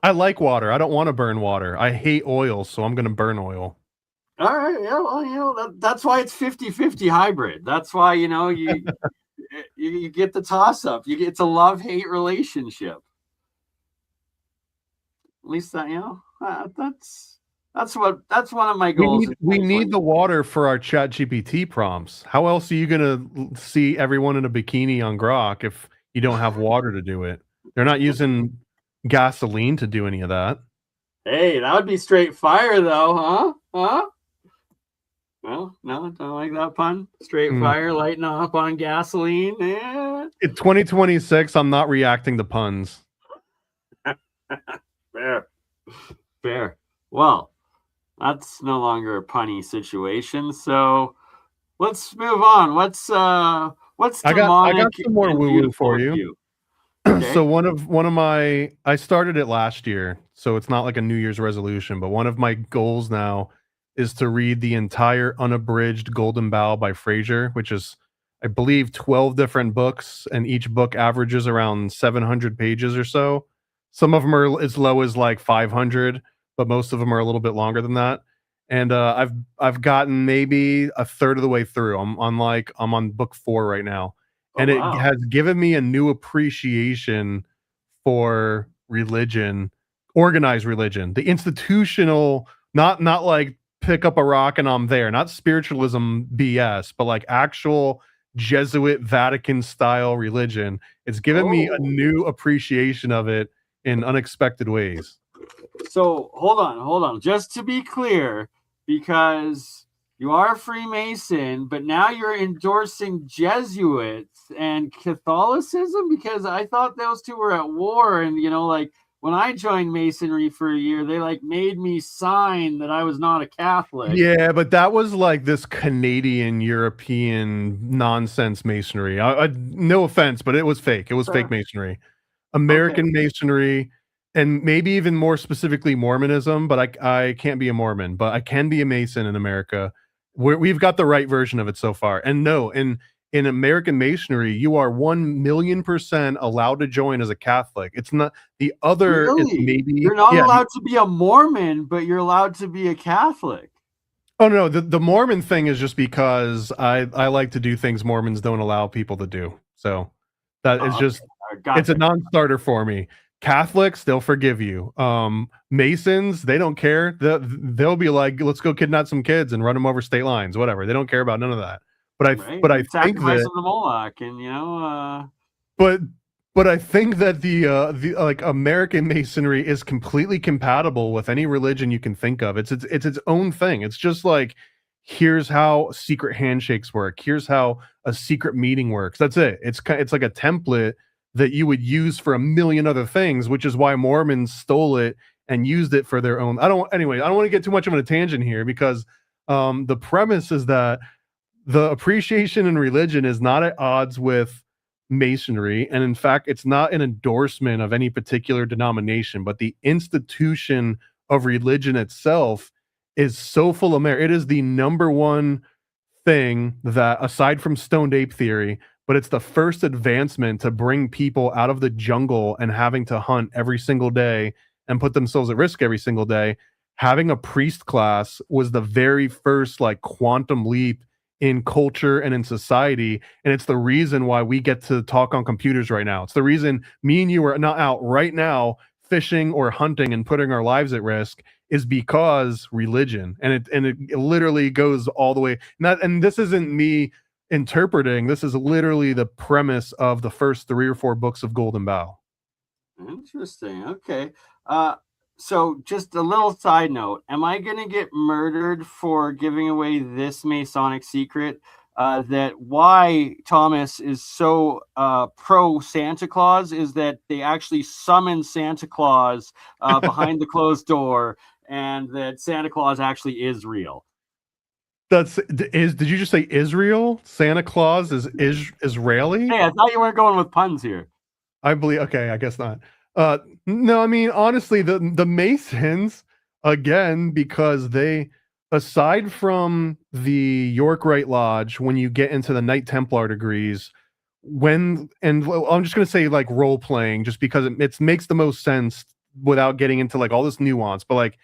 I like water. I don't want to burn water. I hate oil, so I'm going to burn oil. All right. Yeah. Well, that's why it's 50-50 hybrid. That's why, you you get the toss up. It's a love-hate relationship. At least that, that's one of my goals. We need the water for our ChatGPT prompts. How else are you going to see everyone in a bikini on Grok if you don't have water to do it? They're not using gasoline to do any of that. Hey, that would be straight fire, though, huh? Well, no, don't like that pun. Straight fire, lighting up on gasoline. Yeah. In 2026, I'm not reacting to puns. Fair. Well, that's no longer a punny situation. So let's move on. What's demonic? I got some more woo-woo for you. Okay. So one of my, I started it last year, so it's not like a New Year's resolution, but one of my goals now is to read the entire unabridged Golden Bough by Fraser, which is, I believe, 12 different books, and each book averages around 700 pages or so. Some of them are as low as like 500, but most of them are a little bit longer than that. And I've gotten maybe a third of the way through. I'm on book 4 right now, and it has given me a new appreciation for religion, organized religion, the institutional, not like pick up a rock and I'm there, not spiritualism BS, but like actual Jesuit Vatican style religion. It's given me a new appreciation of it in unexpected ways. So hold on. Just to be clear, because you are a Freemason, but now you're endorsing Jesuits and Catholicism, because I thought those two were at war. And, like when I joined Masonry for a year, they like made me sign that I was not a Catholic. Yeah, but that was like this Canadian European nonsense Masonry. No offense, but it was fake. It was fake Masonry. American Masonry, and maybe even more specifically Mormonism, but I can't be a Mormon, but I can be a Mason in America. We've got the right version of it so far. And no, in American Masonry, you are 1,000,000% allowed to join as a Catholic. It's not the other. Really? Is maybe you're not allowed to be a Mormon, but you're allowed to be a Catholic. Oh no, the Mormon thing is just because I like to do things Mormons don't allow people to do. So that is just it's a non-starter for me. Catholics, they'll forgive you. Masons, they don't care. They'll be like, let's go kidnap some kids and run them over state lines, whatever. They don't care about none of that. But I think that the Moloch, and but I think that the like American Masonry is completely compatible with any religion you can think of. It's its own thing. It's just like, here's how secret handshakes work. Here's how a secret meeting works. That's it. It's like a template that you would use for a million other things, which is why Mormons stole it and used it for their own. I don't want to get too much of a tangent here, because the premise is that the appreciation in religion is not at odds with Masonry, and in fact, it's not an endorsement of any particular denomination, but the institution of religion itself is so full of merit. It is the number one thing that, aside from stoned ape theory, but it's the first advancement to bring people out of the jungle and having to hunt every single day and put themselves at risk every single day. Having a priest class was the very first like quantum leap in culture and in society, and it's the reason why we get to talk on computers right now. It's the reason me and you are not out right now fishing or hunting and putting our lives at risk, is because religion. And it literally goes all the way. And this isn't me interpreting, this is literally the premise of the first 3 or 4 books of Golden Bough. Interesting. Okay. So just a little side note: am I going to get murdered for giving away this Masonic secret? That why Thomas is so pro Santa Claus is that they actually summon Santa Claus behind the closed door, and that Santa Claus actually is real. Did you just say Israel? Santa Claus is Israeli? Hey, I thought you weren't going with puns here. I believe. Okay, I guess not. No, I mean honestly, the Masons, again, because they, aside from the York Rite Lodge, when you get into the Knight Templar degrees, I'm just gonna say like role playing, just because it makes the most sense without getting into like all this nuance, but like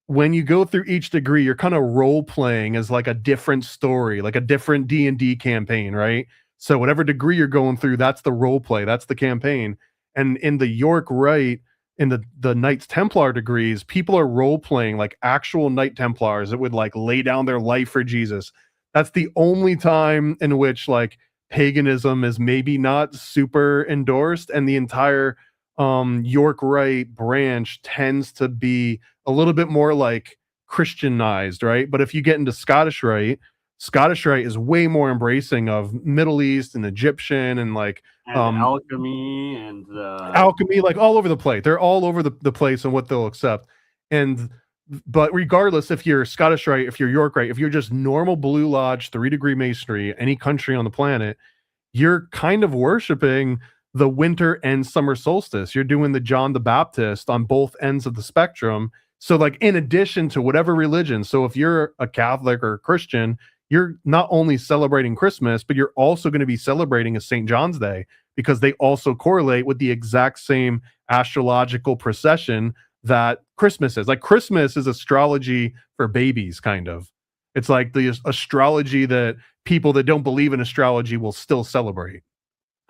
when you go through each degree, you're kind of role playing as like a different story, like a different D&D campaign, right? So whatever degree you're going through, that's the role play, that's the campaign. And in the York Rite, in the Knights Templar degrees, people are role playing like actual Knight Templars that would like lay down their life for Jesus. That's the only time in which like paganism is maybe not super endorsed, and the entire York Rite branch tends to be a little bit more like Christianized, right? But if you get into Scottish Rite is way more embracing of Middle East and Egyptian and like alchemy and alchemy, like all over the place. They're all over the place and what they'll accept. But regardless, if you're Scottish Rite, if you're York Rite, if you're just normal Blue Lodge 3-degree masonry, any country on the planet, you're kind of worshiping the winter and summer solstice. You're doing the John the Baptist on both ends of the spectrum. So like in addition to whatever religion, so if you're a Catholic or a Christian, you're not only celebrating Christmas, but you're also going to be celebrating a St. John's Day, because they also correlate with the exact same astrological procession that Christmas is. Like Christmas is astrology for babies, kind of. It's like the astrology that people that don't believe in astrology will still celebrate.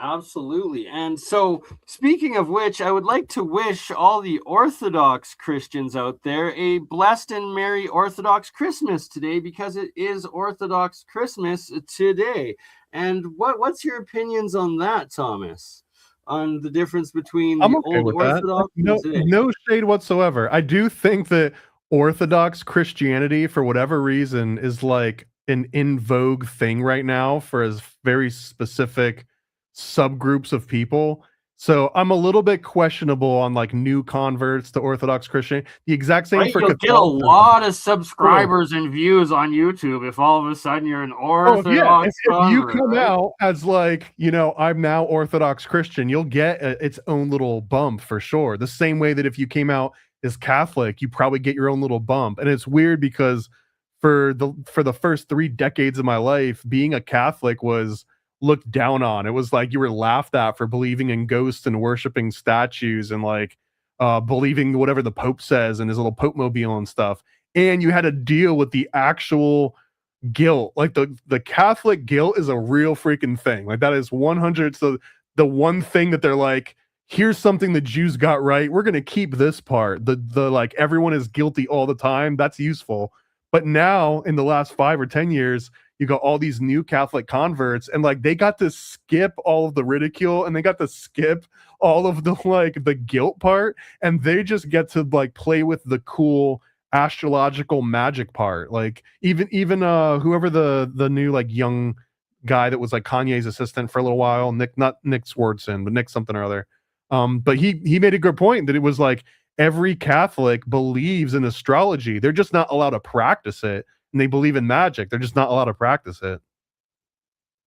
Absolutely. And so, speaking of which, I would like to wish all the Orthodox Christians out there a blessed and merry Orthodox Christmas today, because it is Orthodox Christmas today. And what's your opinions on that, Thomas? On the difference between the old Orthodox and today? No shade whatsoever. I do think that Orthodox Christianity, for whatever reason, is like an in vogue thing right now for a very specific subgroups of people. So I'm a little bit questionable on like new converts to Orthodox Christian. The exact same for You'll get a lot of subscribers and views on YouTube if all of a sudden you're an Orthodox. If you come out as like, I'm now Orthodox Christian, you'll get its own little bump for sure. The same way that if you came out as Catholic, you probably get your own little bump. And it's weird because for the first 3 decades of my life, being a Catholic was looked down on. It was like you were laughed at for believing in ghosts and worshiping statues and like believing whatever the Pope says and his little Pope mobile and stuff. And you had to deal with the actual guilt. Like the Catholic guilt is a real freaking thing. Like that is 100. So the one thing that they're like, here's something the Jews got right. We're going to keep this part. The like everyone is guilty all the time. That's useful. But now in the last 5 or 10 years, you got all these new Catholic converts, and like they got to skip all of the ridicule and they got to skip all of the like the guilt part, and they just get to like play with the cool astrological magic part. Like even whoever the new like young guy that was like Kanye's assistant for a little while, not Nick Swardson, but Nick something or other. But he made a good point that it was like every Catholic believes in astrology. They're just not allowed to practice it. And they believe in magic. They're just not allowed to practice it.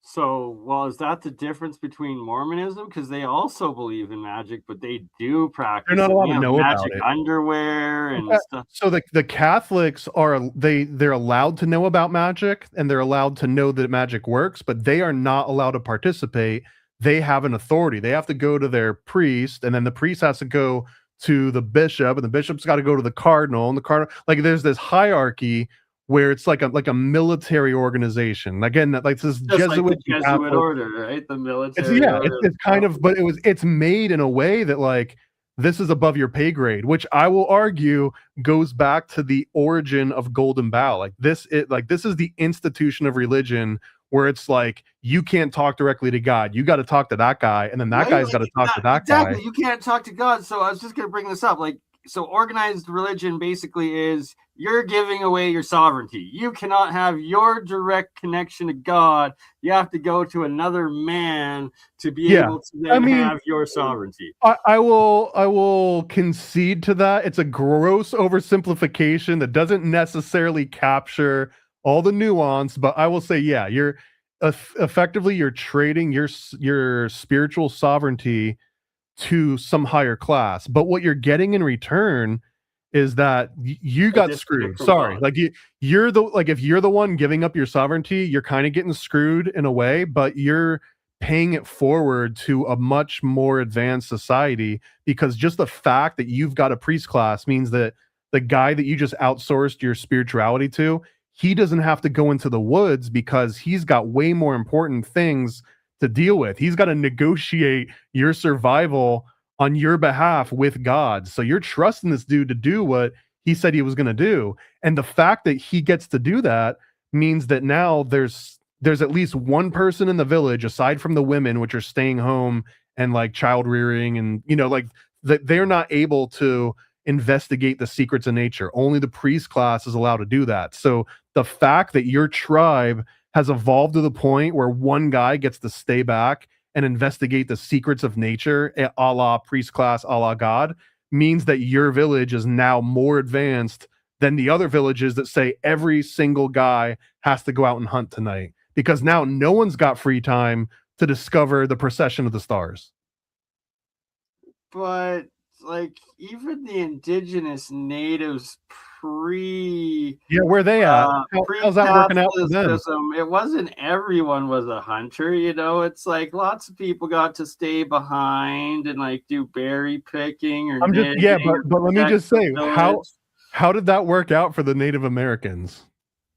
So, well, is that the difference between Mormonism? Because they also believe in magic, but they do They're practice not it. allowed They to have know about magic it. underwear and Okay. stuff. So the Catholics are they're allowed to know about magic and they're allowed to know that magic works, but they are not allowed to participate. They have an authority. They have to go to their priest, and then the priest has to go to the bishop, and the bishop's got to go to the cardinal, and the cardinal, like, there's this hierarchy where it's like a military organization. Again, that like this Just like the Jesuits and Jesuit Catholics. order, right? The It's military yeah, order. it's kind of, but it's made in a way that like this is above your pay grade, which I will argue goes back to the origin of Golden Bough. This is the institution of religion where it's like you can't talk directly to God. You got to talk to that guy, and then that Right? guy's Like got to talk to that guy. exactly. You can't talk to God. So I was just going to bring this up. Like, so organized religion basically is you're giving away your sovereignty. You cannot have your direct connection to God. You have to go to another man to be Yeah. able to I then mean, have your sovereignty. I will concede to that. It's a gross oversimplification that doesn't necessarily capture all the nuance, but I will say, yeah, you're effectively you're trading your spiritual sovereignty to some higher class. But what you're getting in return is that you A got disconnect screwed. from Sorry, God. like you're the like if you're the one giving up your sovereignty, you're kind of getting screwed in a way, but you're paying it forward to a much more advanced society because just the fact that you've got a priest class means that the guy that you just outsourced your spirituality to, he doesn't have to go into the woods because he's got way more important things to deal with. He's got to negotiate your survival on your behalf with God. So you're trusting this dude to do what he said he was going to do. And the fact that he gets to do that means that now there's at least one person in the village aside from the women which are staying home and like child rearing and like that they're not able to investigate the secrets of nature. Only the priest class is allowed to do that. So the fact that your tribe has evolved to the point where one guy gets to stay back and investigate the secrets of nature, a la priest class, a la God, means that your village is now more advanced than the other villages that say every single guy has to go out and hunt tonight because now no one's got free time to discover the procession of the stars. But like even the indigenous natives Yeah, where they at? How's that working out for them? pre-Catholicism, it wasn't everyone was a hunter, it's like lots of people got to stay behind and like do berry picking or I'm just digging or but let me protect just the say village. how did that work out for the Native Americans?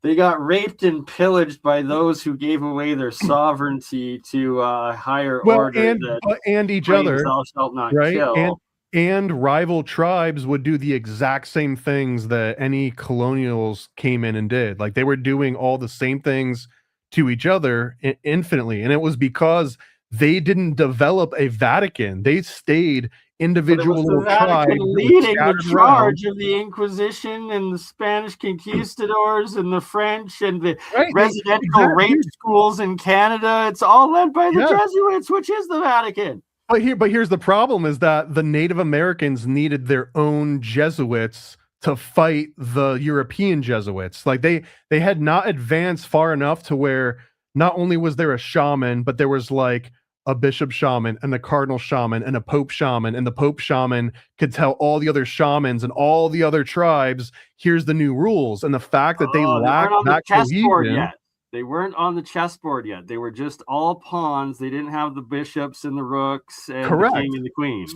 They got raped and pillaged by those who gave away their sovereignty to a higher Well, order that and each claims other, thou shalt not right? kill. And rival tribes would do the exact same things that any colonials came in and did. Like they were doing all the same things to each other infinitely, and it was because they didn't develop a Vatican. They stayed But it individual was the little Vatican tribes that were leading the scattered around. charge of the Inquisition and the Spanish conquistadors and the French and the Right? residential rape Exactly. schools in Canada. It's all led by the Yeah. Jesuits, which is the Vatican. But here's the problem is that the Native Americans needed their own Jesuits to fight the European Jesuits. Like they had not advanced far enough to where not only was there a shaman, but there was like a bishop shaman and a cardinal shaman and a pope shaman, and the pope shaman could tell all the other shamans and all the other tribes, here's the new rules. And the fact that they Oh, they weren't lacked on the that chessboard cohesion. yet. They weren't on the chessboard yet. They were just all pawns. They didn't have the bishops and the rooks and the king Correct. and the queen.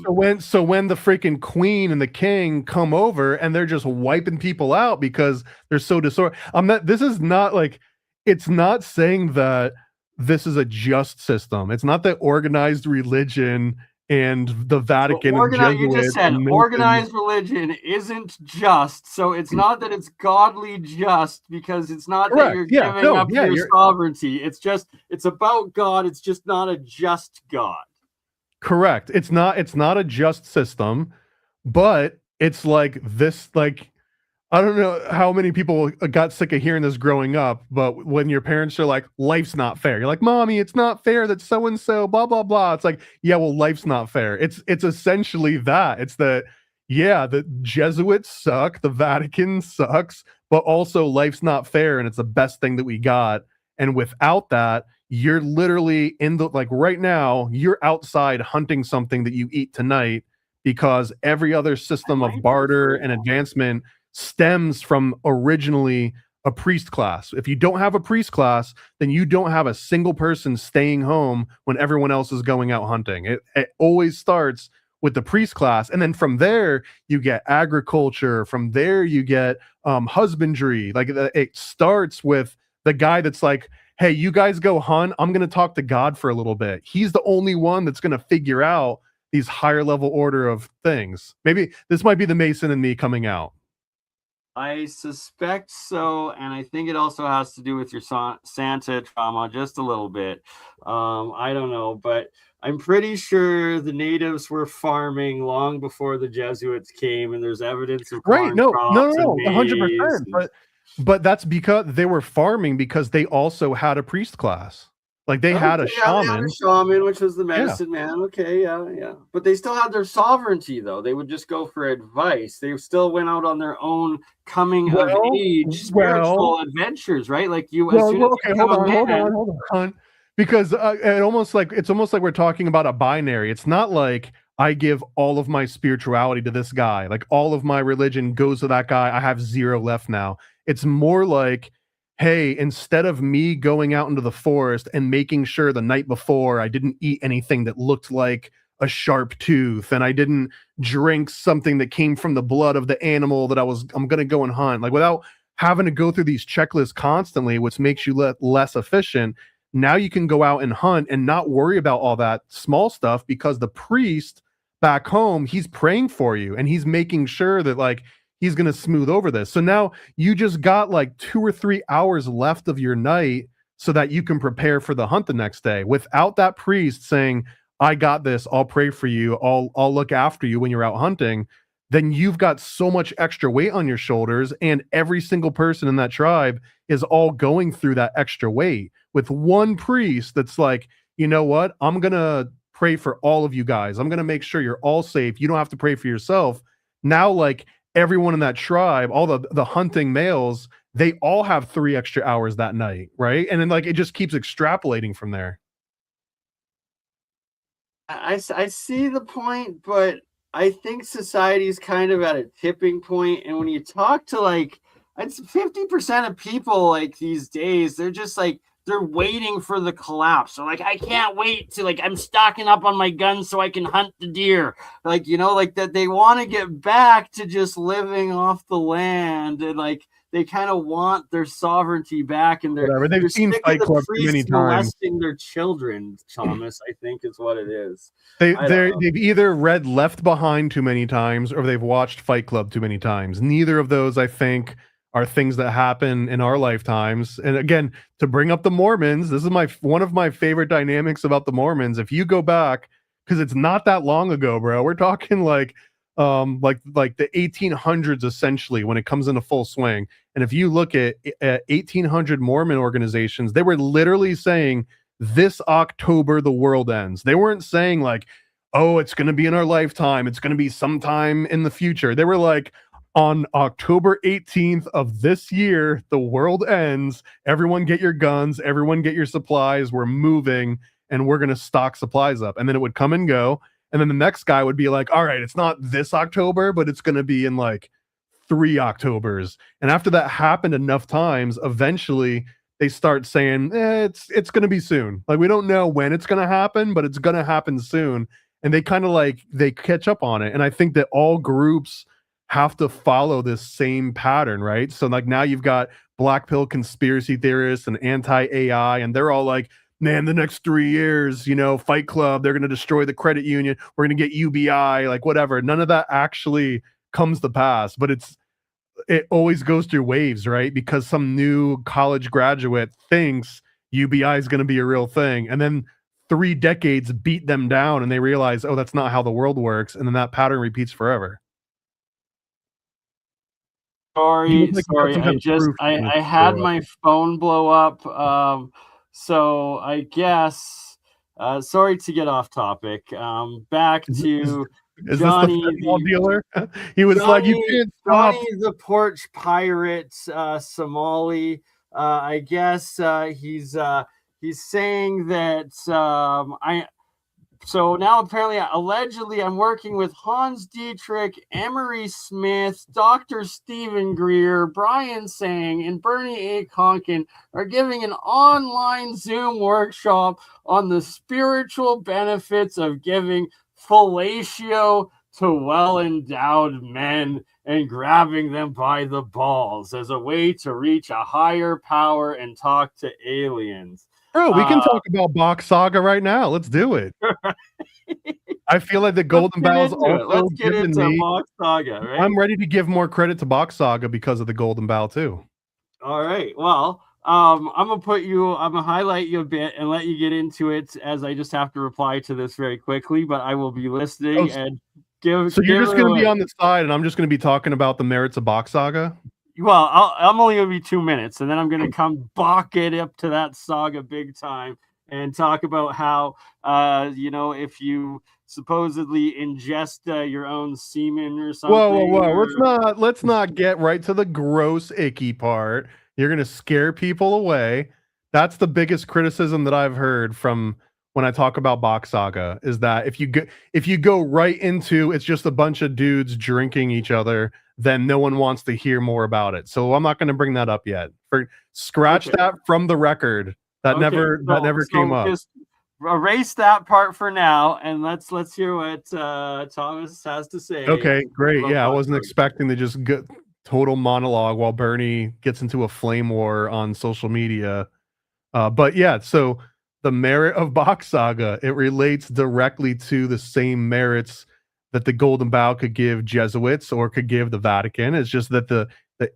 So when the freaking queen and the king come over and they're just wiping people out because they're so disordered. This is not like it's not saying that this is a just system. It's not that organized religion and the Vatican and You just Jesuits said and organized religion isn't just. So it's not that it's godly just because it's not that you're giving up your sovereignty. It's about God. It's just not a just God. Correct. It's not a just system, but it's like this, like I don't know how many people got sick of hearing this growing up, but when your parents are like, life's not fair, you're like, Mommy, it's not fair that so and so, blah, blah, blah. It's like, yeah, well, life's not fair. It's essentially that. It's that, yeah, the Jesuits suck, the Vatican sucks, but also life's not fair, and it's the best thing that we got. And without that, you're literally in the, like right now, you're outside hunting something that you eat tonight, because every other system of barter and advancement stems from originally a priest class. If you don't have a priest class, then you don't have a single person staying home when everyone else is going out hunting. It always starts with the priest class, and then from there you get agriculture. From there you get husbandry. Like it starts with the guy that's like, hey, you guys go hunt, I'm going to talk to God for a little bit. He's the only one that's going to figure out these higher level order of things. Maybe this might be the Mason and me coming out. I suspect so, and I think it also has to do with your Santa trauma just a little bit. I don't know, but I'm pretty sure the natives were farming long before the Jesuits came, and there's evidence of Right? corn No, crops and 100%. maize. But that's because they were farming, because they also had a priest class. Like they had a Yeah, they had shaman. a shaman, which was the medicine man. Okay, yeah. But they still had their sovereignty, though. They would just go for advice. They still went out on their own coming of age spiritual adventures, right? Like as soon as you become a man, hold on. Because it's almost like we're talking about a binary. It's not like I give all of my spirituality to this guy, like all of my religion goes to that guy. I have zero left now. It's more like, hey, instead of me going out into the forest and making sure the night before I didn't eat anything that looked like a sharp tooth, and I didn't drink something that came from the blood of the animal that I'm going to go and hunt, like without having to go through these checklists constantly, which makes you less efficient. Now you can go out and hunt and not worry about all that small stuff, because the priest back home, he's praying for you and he's making sure that like he's going to smooth over this. So now you just got like 2 or 3 hours left of your night so that you can prepare for the hunt the next day without that priest saying, I got this, I'll pray for you, I'll look after you when you're out hunting. Then you've got so much extra weight on your shoulders, and every single person in that tribe is all going through that extra weight with one priest that's like, you know what, I'm going to pray for all of you guys. I'm going to make sure you're all safe. You don't have to pray for yourself. Now, like everyone in that tribe, all the hunting males, they all have 3 extra hours that night, right? And then like it just keeps extrapolating from there. I see the point, but I think society's kind of at a tipping point. And when you talk to like, it's 50% of people like these days, they're just like, they're waiting for the collapse. So like, I can't wait to like, I'm stocking up on my guns so I can hunt the deer. Like, like that they want to get back to just living off the land, and like, they kind of want their sovereignty back, and they've seen Fight Club too many times. Molesting their children, Thomas, I think is what it is. They've either read Left Behind too many times, or they've watched Fight Club too many times. Neither of those, I think, are things that happen in our lifetimes. And again, to bring up the Mormons, this is one of my favorite dynamics about the Mormons. If you go back, because it's not that long ago, bro, we're talking like the 1800s essentially when it comes into full swing. And if you look at 1800 Mormon organizations, they were literally saying this October the world ends. They weren't saying like, oh, it's going to be in our lifetime, it's going to be sometime in the future. They were like, on October 18th of this year, the world ends. Everyone get your guns, everyone get your supplies, we're moving, and we're going to stock supplies up. And then it would come and go. And then the next guy would be like, all right, it's not this October, but it's going to be in like 3 Octobers. And after that happened enough times, eventually they start saying, it's going to be soon. Like, we don't know when it's going to happen, but it's going to happen soon. And they kind of like, they catch up on it. And I think that all groups have to follow this same pattern, right? So like now you've got black pill conspiracy theorists and anti-AI, and they're all like, man, the next 3 years, Fight Club, they're going to destroy the credit union. We're going to get UBI, like whatever. None of that actually comes to pass, but it always goes through waves, right? Because some new college graduate thinks UBI is going to be a real thing. And then 3 decades beat them down and they realize, oh, that's not how the world works. And then that pattern repeats forever. Sorry. I had my phone blow up. So I guess, sorry to get off topic. Back to Johnny, the dealer. He was Johnny, like, you can't stop. Johnny the porch pirate, Somali. I guess he's saying that so now apparently, allegedly, I'm working with Hans Dietrich, Emery Smith, Dr. Stephen Greer, Brian Sang, and Bernie A. Conkin are giving an online Zoom workshop on the spiritual benefits of giving fellatio to well-endowed men and grabbing them by the balls as a way to reach a higher power and talk to aliens. Bro, we can talk about Box Saga right now. Let's do it. I feel like the Golden Bow's also Let's get given into me. Box Saga, right? I'm ready to give more credit to Box Saga because of the Golden Bow too. All right. Well, I'm gonna highlight you a bit and let you get into it, as I just have to reply to this very quickly, but I will be listening and give. So you're give just it going to be away. on the side, and I'm just going to be talking about the merits of Box Saga. Well, I'm only gonna be 2 minutes, and then I'm gonna come balk it up to that saga big time and talk about how, if you supposedly ingest your own semen or something. Whoa! Let's not get right to the gross, icky part. You're going to scare people away. That's the biggest criticism that I've heard from when I talk about Box Saga is that if you go right into it's just a bunch of dudes drinking each other, then no one wants to hear more about it. So I'm not going to bring that up yet. Scratch that from the record. That never came up. Just erase that part for now, and let's hear what Thomas has to say. Okay, great. Yeah, I wasn't expecting to just get total monologue while Bernie gets into a flame war on social media. But yeah, so the merit of Box Saga, it relates directly to the same merits that the Golden Bough could give Jesuits or could give the Vatican. It's just that the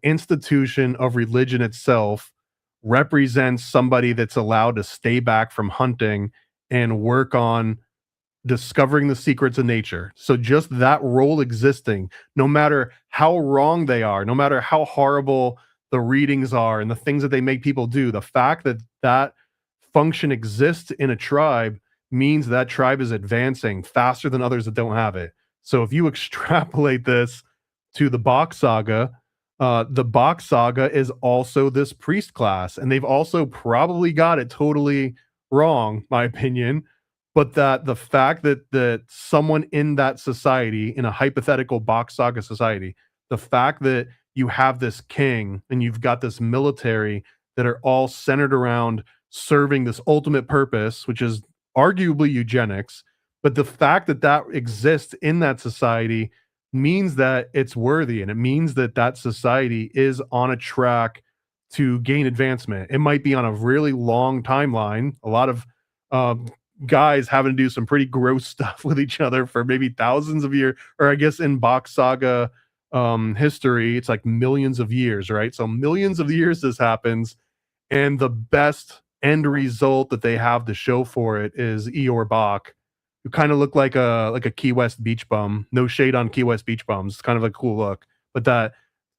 institution of religion itself represents somebody that's allowed to stay back from hunting and work on discovering the secrets of nature. So just that role existing, no matter how wrong they are, no matter how horrible the readings are and the things that they make people do, the fact that that function exists in a tribe means that tribe is advancing faster than others that don't have it. So if you extrapolate this to the Box Saga, the Box Saga is also this priest class, and they've also probably got it totally wrong, my opinion. But that the fact that someone in that society, in a hypothetical Box Saga society, the fact that you have this king and you've got this military that are all centered around serving this ultimate purpose, which is arguably eugenics, but the fact that that exists in that society means that it's worthy, and it means that that society is on a track to gain advancement. It might be on a really long timeline, a lot of guys having to do some pretty gross stuff with each other for maybe thousands of years, or I guess in Box Saga history, it's like millions of years, right? So millions of years this happens, and the best end result that they have to show for it is Eeyore Bach, who kind of looked like a Key West beach bum. No shade on Key West beach bums. It's kind of a cool look. But that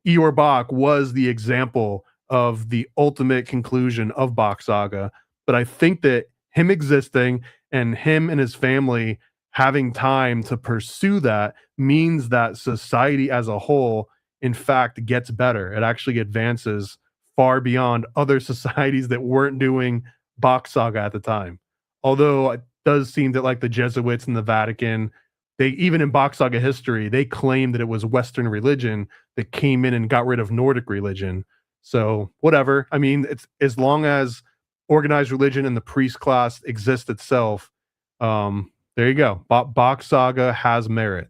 Eeyore Bach was the example of the ultimate conclusion of Box Saga. But I think that him existing and him and his family having time to pursue that means that society as a whole, in fact, gets better. It actually advances far beyond other societies that weren't doing Box Saga at the time. Although it does seem that like the Jesuits and the Vatican, they even in Box Saga history, they claimed that it was Western religion that came in and got rid of Nordic religion. So whatever. I mean, it's as long as organized religion and the priest class exist itself, there you go. Box Saga has merit.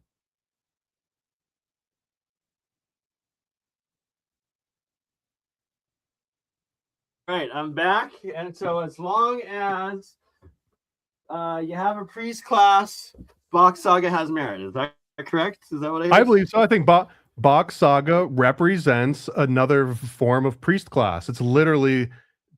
Right, I'm back, and so as long as you have a priest class, Box Saga has merit. Is that correct? Is that what I believe so. I think Box Saga represents another form of priest class. It's literally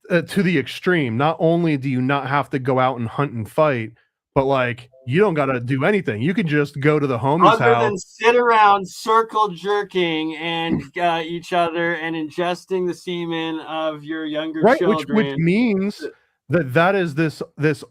to the extreme. Not only do you not have to go out and hunt and fight, but like you don't got to do anything. You can just go to the homie's house than sit around circle jerking and each other and ingesting the semen of your younger children. Which means that is this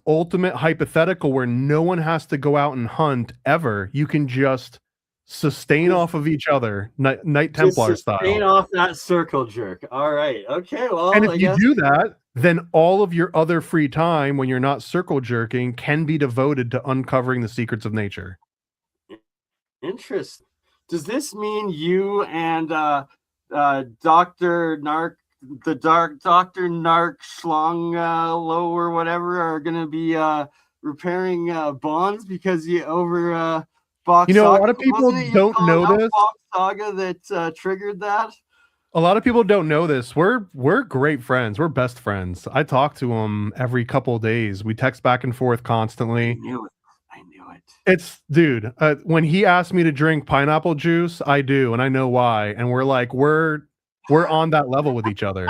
ultimate hypothetical where no one has to go out and hunt ever. You can just sustain off of each other, Knight Templar Just sustain style. off that circle jerk. All right. Okay. Well, And if I you guess. do that, then all of your other free time when you're not circle jerking can be devoted to uncovering the secrets of nature. Interesting. Does this mean you and Dr. Narc, the Dr. Narc Schlong or whatever, are going to be repairing bonds because you over Box You know, a Saga? lot of people Wasn't it you don't calling know out this. Box Saga that triggered that? A lot of people don't know this. We're great friends. We're best friends. I talk to him every couple of days. We text back and forth I constantly. knew it. I knew it. It's dude. When he asked me to drink pineapple juice, I do, and I know why. And we're like we're on that level with each other.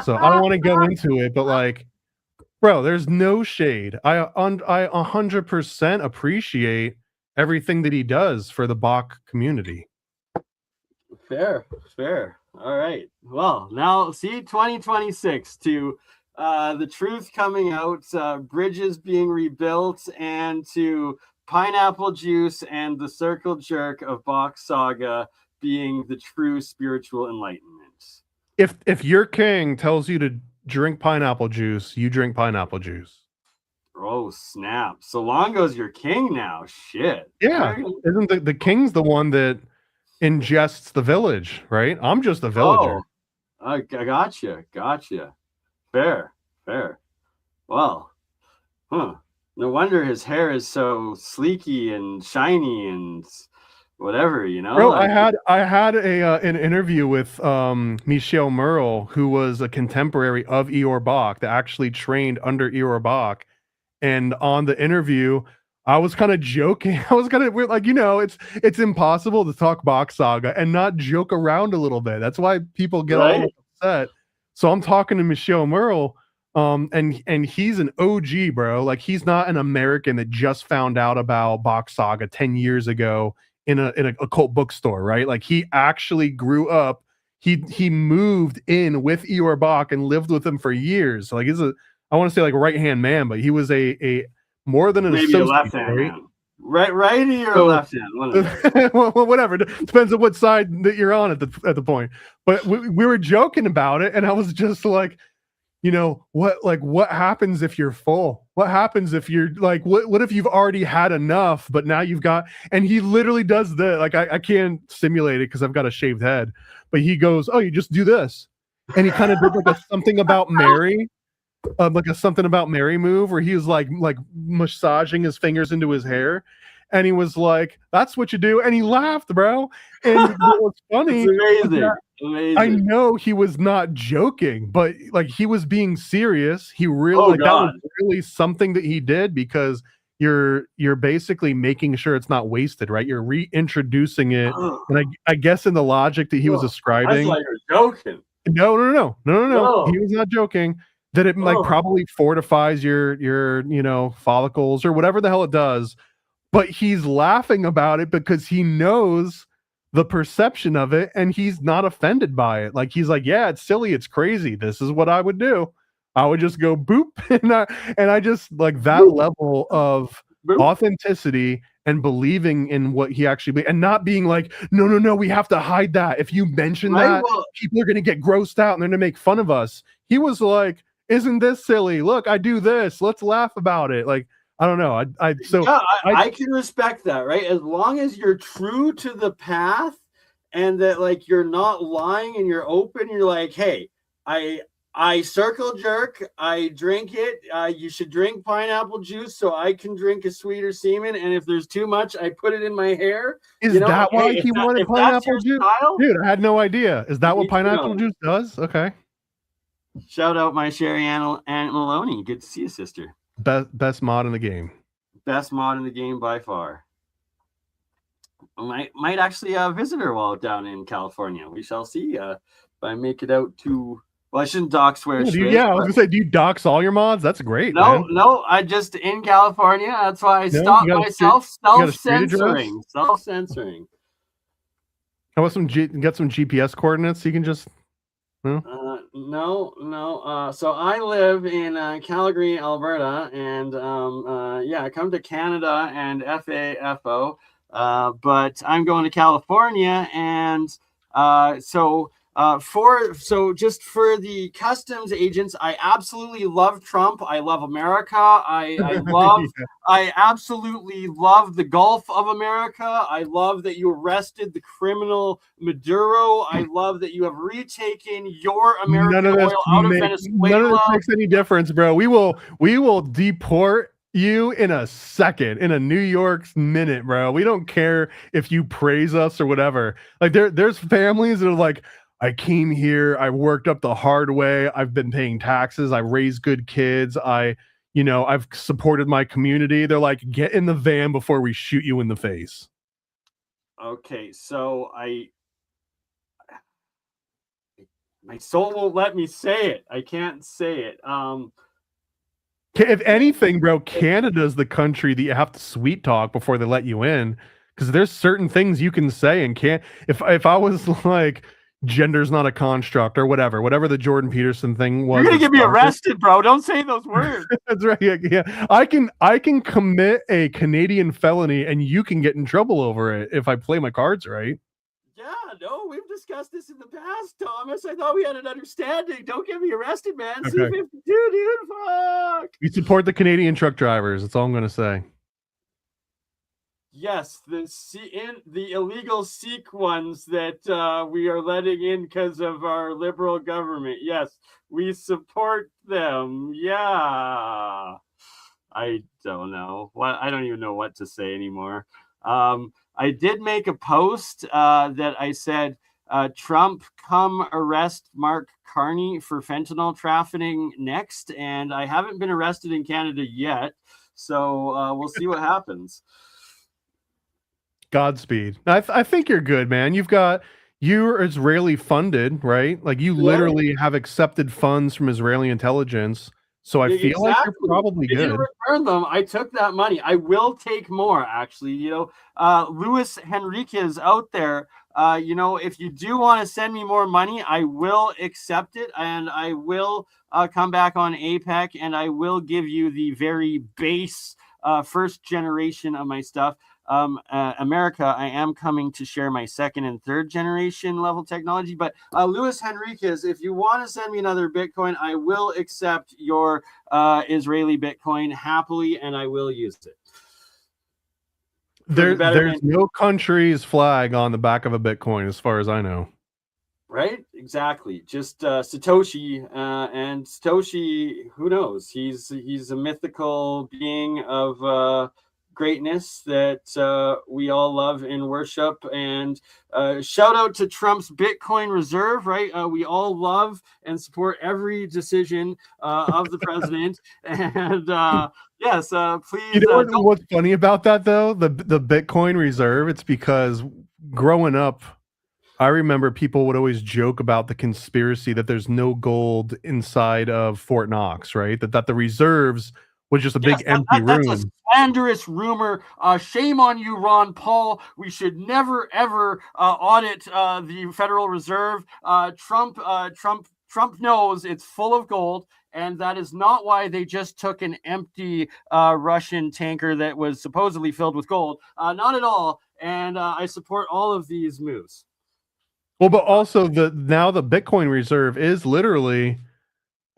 So I don't want to go into it, but like, bro, there's no shade. I 100% appreciate everything that he does for the Bach community. Fair. All right. Well, now see 2026 to the truth coming out, bridges being rebuilt, and to pineapple juice and the circle jerk of Bach Saga being the true spiritual enlightenment. If your king tells you to drink pineapple juice, you drink pineapple juice. Oh snap! Solongo's your king now. Shit. Yeah, isn't the king's the one that ingests the village, right? I'm just a villager. Oh, I gotcha. Fair. Well, no wonder his hair is so sleeky and shiny and whatever, you know. Bro, I had an interview with Michel Merle, who was a contemporary of Eeyore Bach that actually trained under Eeyore Bach. And on the interview, I was kind of joking. I was kind of like, it's impossible to talk Bach Saga and not joke around a little bit. That's why people get all upset. So I'm talking to Michel Merle, and he's an OG, bro. Like, he's not an American that just found out about Bach Saga 10 years ago in a occult bookstore, right? Like, he actually grew up. He moved in with Eeyore Bach and lived with him for years. So, like, he's I want to say like right-hand man, but he was a more than an maybe associate, a left-hand right? Man. Righty or left hand? Well, whatever. Depends on what side that you're on at the point. But we were joking about it, and I was just like, what happens if you're full? What happens if you're like, what if you've already had enough, but now you've got? And he literally does that. Like, I can't simulate it because I've got a shaved head, but he goes, "Oh, you just do this," and he kind of did like a something about Mary. Like a something about Mary move where he was like massaging his fingers into his hair, and he was like, "That's what you do," and he laughed, bro. And what was funny, it's amazing. I know he was not joking, but like he was being serious. He really that was really something that he did, because you're basically making sure it's not wasted, right? You're reintroducing it, and I guess in the logic that he was ascribing. That's like you're joking. No. He was not joking. That it like probably fortifies your follicles or whatever the hell it does, but he's laughing about it because he knows the perception of it and he's not offended by it. Like, he's like, yeah, it's silly, it's crazy. This is what I would do. I would just go boop, and I just like that level of authenticity and believing in what he actually and not being like, no, we have to hide that. If you mention that, people are gonna get grossed out and they're gonna make fun of us. He was like, isn't this silly? Look, I do this. Let's laugh about it. Like, I don't know. I can respect that, right? As long as you're true to the path and that like you're not lying and you're open, you're like, hey, I circle jerk, I drink it. You should drink pineapple juice so I can drink a sweeter semen. And if there's too much, I put it in my hair. Is that why he wanted pineapple juice? Dude, I had no idea. Is that what pineapple juice does? Okay. Shout out my Sherry Aunt Maloney. Good to see you, sister. Best mod in the game. Best mod in the game by far. I might actually visit her while down in California. We shall see if I make it out to. Well, I shouldn't dox where she is. I was gonna say, do you dox all your mods? That's great. No. I just in California. That's why I stopped myself self-censoring. Self-censoring. How about get some GPS coordinates? You can just. No. So I live in Calgary, Alberta, and come to Canada and FAFO. But I'm going to California, and just for the customs agents, I absolutely love Trump. I love America. Yeah. I absolutely love the Gulf of America. I love that you arrested the criminal Maduro. I love that you have retaken your American oil out of None of Venezuela. this makes any difference, bro. We will deport you in a second, in a New York's minute, bro. We don't care if you praise us or whatever. Like there's families that are like, I came here, I worked up the hard way, I've been paying taxes, I raised good kids, I've supported my community. They're like, get in the van before we shoot you in the face. Okay, so my soul won't let me say it. I can't say it. If anything, bro, Canada's the country that you have to sweet talk before they let you in, because there's certain things you can say and can't. If I was like, gender's not a construct or whatever the Jordan Peterson thing was, you're gonna get me arrested, bro. Don't say those words. That's right. Yeah. I can commit a Canadian felony and you can get in trouble over it if I play my cards right. Yeah, no, we've discussed this in the past, Thomas. I thought we had an understanding. Don't get me arrested, man. Okay. C-52, dude. Fuck. We support the Canadian truck drivers. That's all I'm going to say. Yes, the illegal Sikh ones that we are letting in because of our liberal government. Yes, we support them. Yeah. I don't know. I don't even know what to say anymore. I did make a post that I said, Trump, come arrest Mark Carney for fentanyl trafficking next. And I haven't been arrested in Canada yet. So we'll see what happens. Godspeed. I think you're good, man. You're Israeli funded, right? Like you literally have accepted funds from Israeli intelligence. So I feel like you're probably good. You return them. I took that money. I will take more, actually. Luis Henriquez out there. If you do want to send me more money, I will accept it, and I will come back on APEC, and I will give you the very base first generation of my stuff. America, I am coming to share my second and third generation level technology. But Luis Henriquez, if you want to send me another Bitcoin, I will accept your Israeli Bitcoin happily, and I will use it. There's no country's flag on the back of a Bitcoin, as far as I know. Right? Exactly. Just Satoshi, and Satoshi, who knows? He's a mythical being of greatness that we all love and worship. And shout out to Trump's Bitcoin reserve, right? We all love and support every decision of the president. And yes, please. You know what's funny about that, though? The Bitcoin reserve, it's because growing up, I remember people would always joke about the conspiracy that there's no gold inside of Fort Knox, right? That the reserves was just a big empty room. That's a slanderous rumor. Shame on you, Ron Paul. We should never, ever audit the Federal Reserve. Trump knows it's full of gold, and that is not why they just took an empty Russian tanker that was supposedly filled with gold. Not at all. And I support all of these moves. Well, but also now the Bitcoin reserve is literally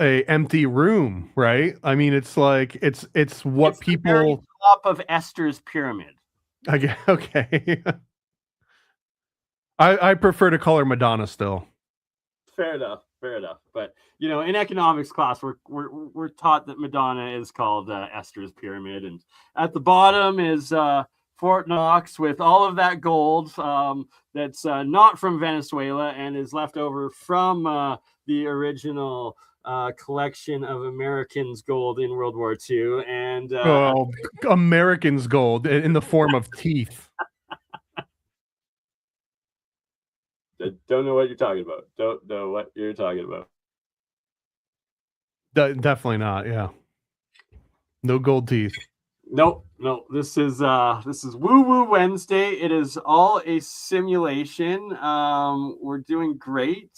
a empty room, right? I mean, it's like it's what it's people the very top of Esther's pyramid. Okay. I prefer to call her Madonna still. Fair enough. But in economics class, we're taught that Madonna is called Esther's pyramid, and at the bottom is Fort Knox with all of that gold that's not from Venezuela and is left over from the original collection of Americans' gold in World War II. And Americans' gold in the form of teeth. Don't know what you're talking about. Don't know what you're talking about. Definitely not. Yeah. No gold teeth. No. This is WooWoo Wednesday. It is all a simulation. We're doing great.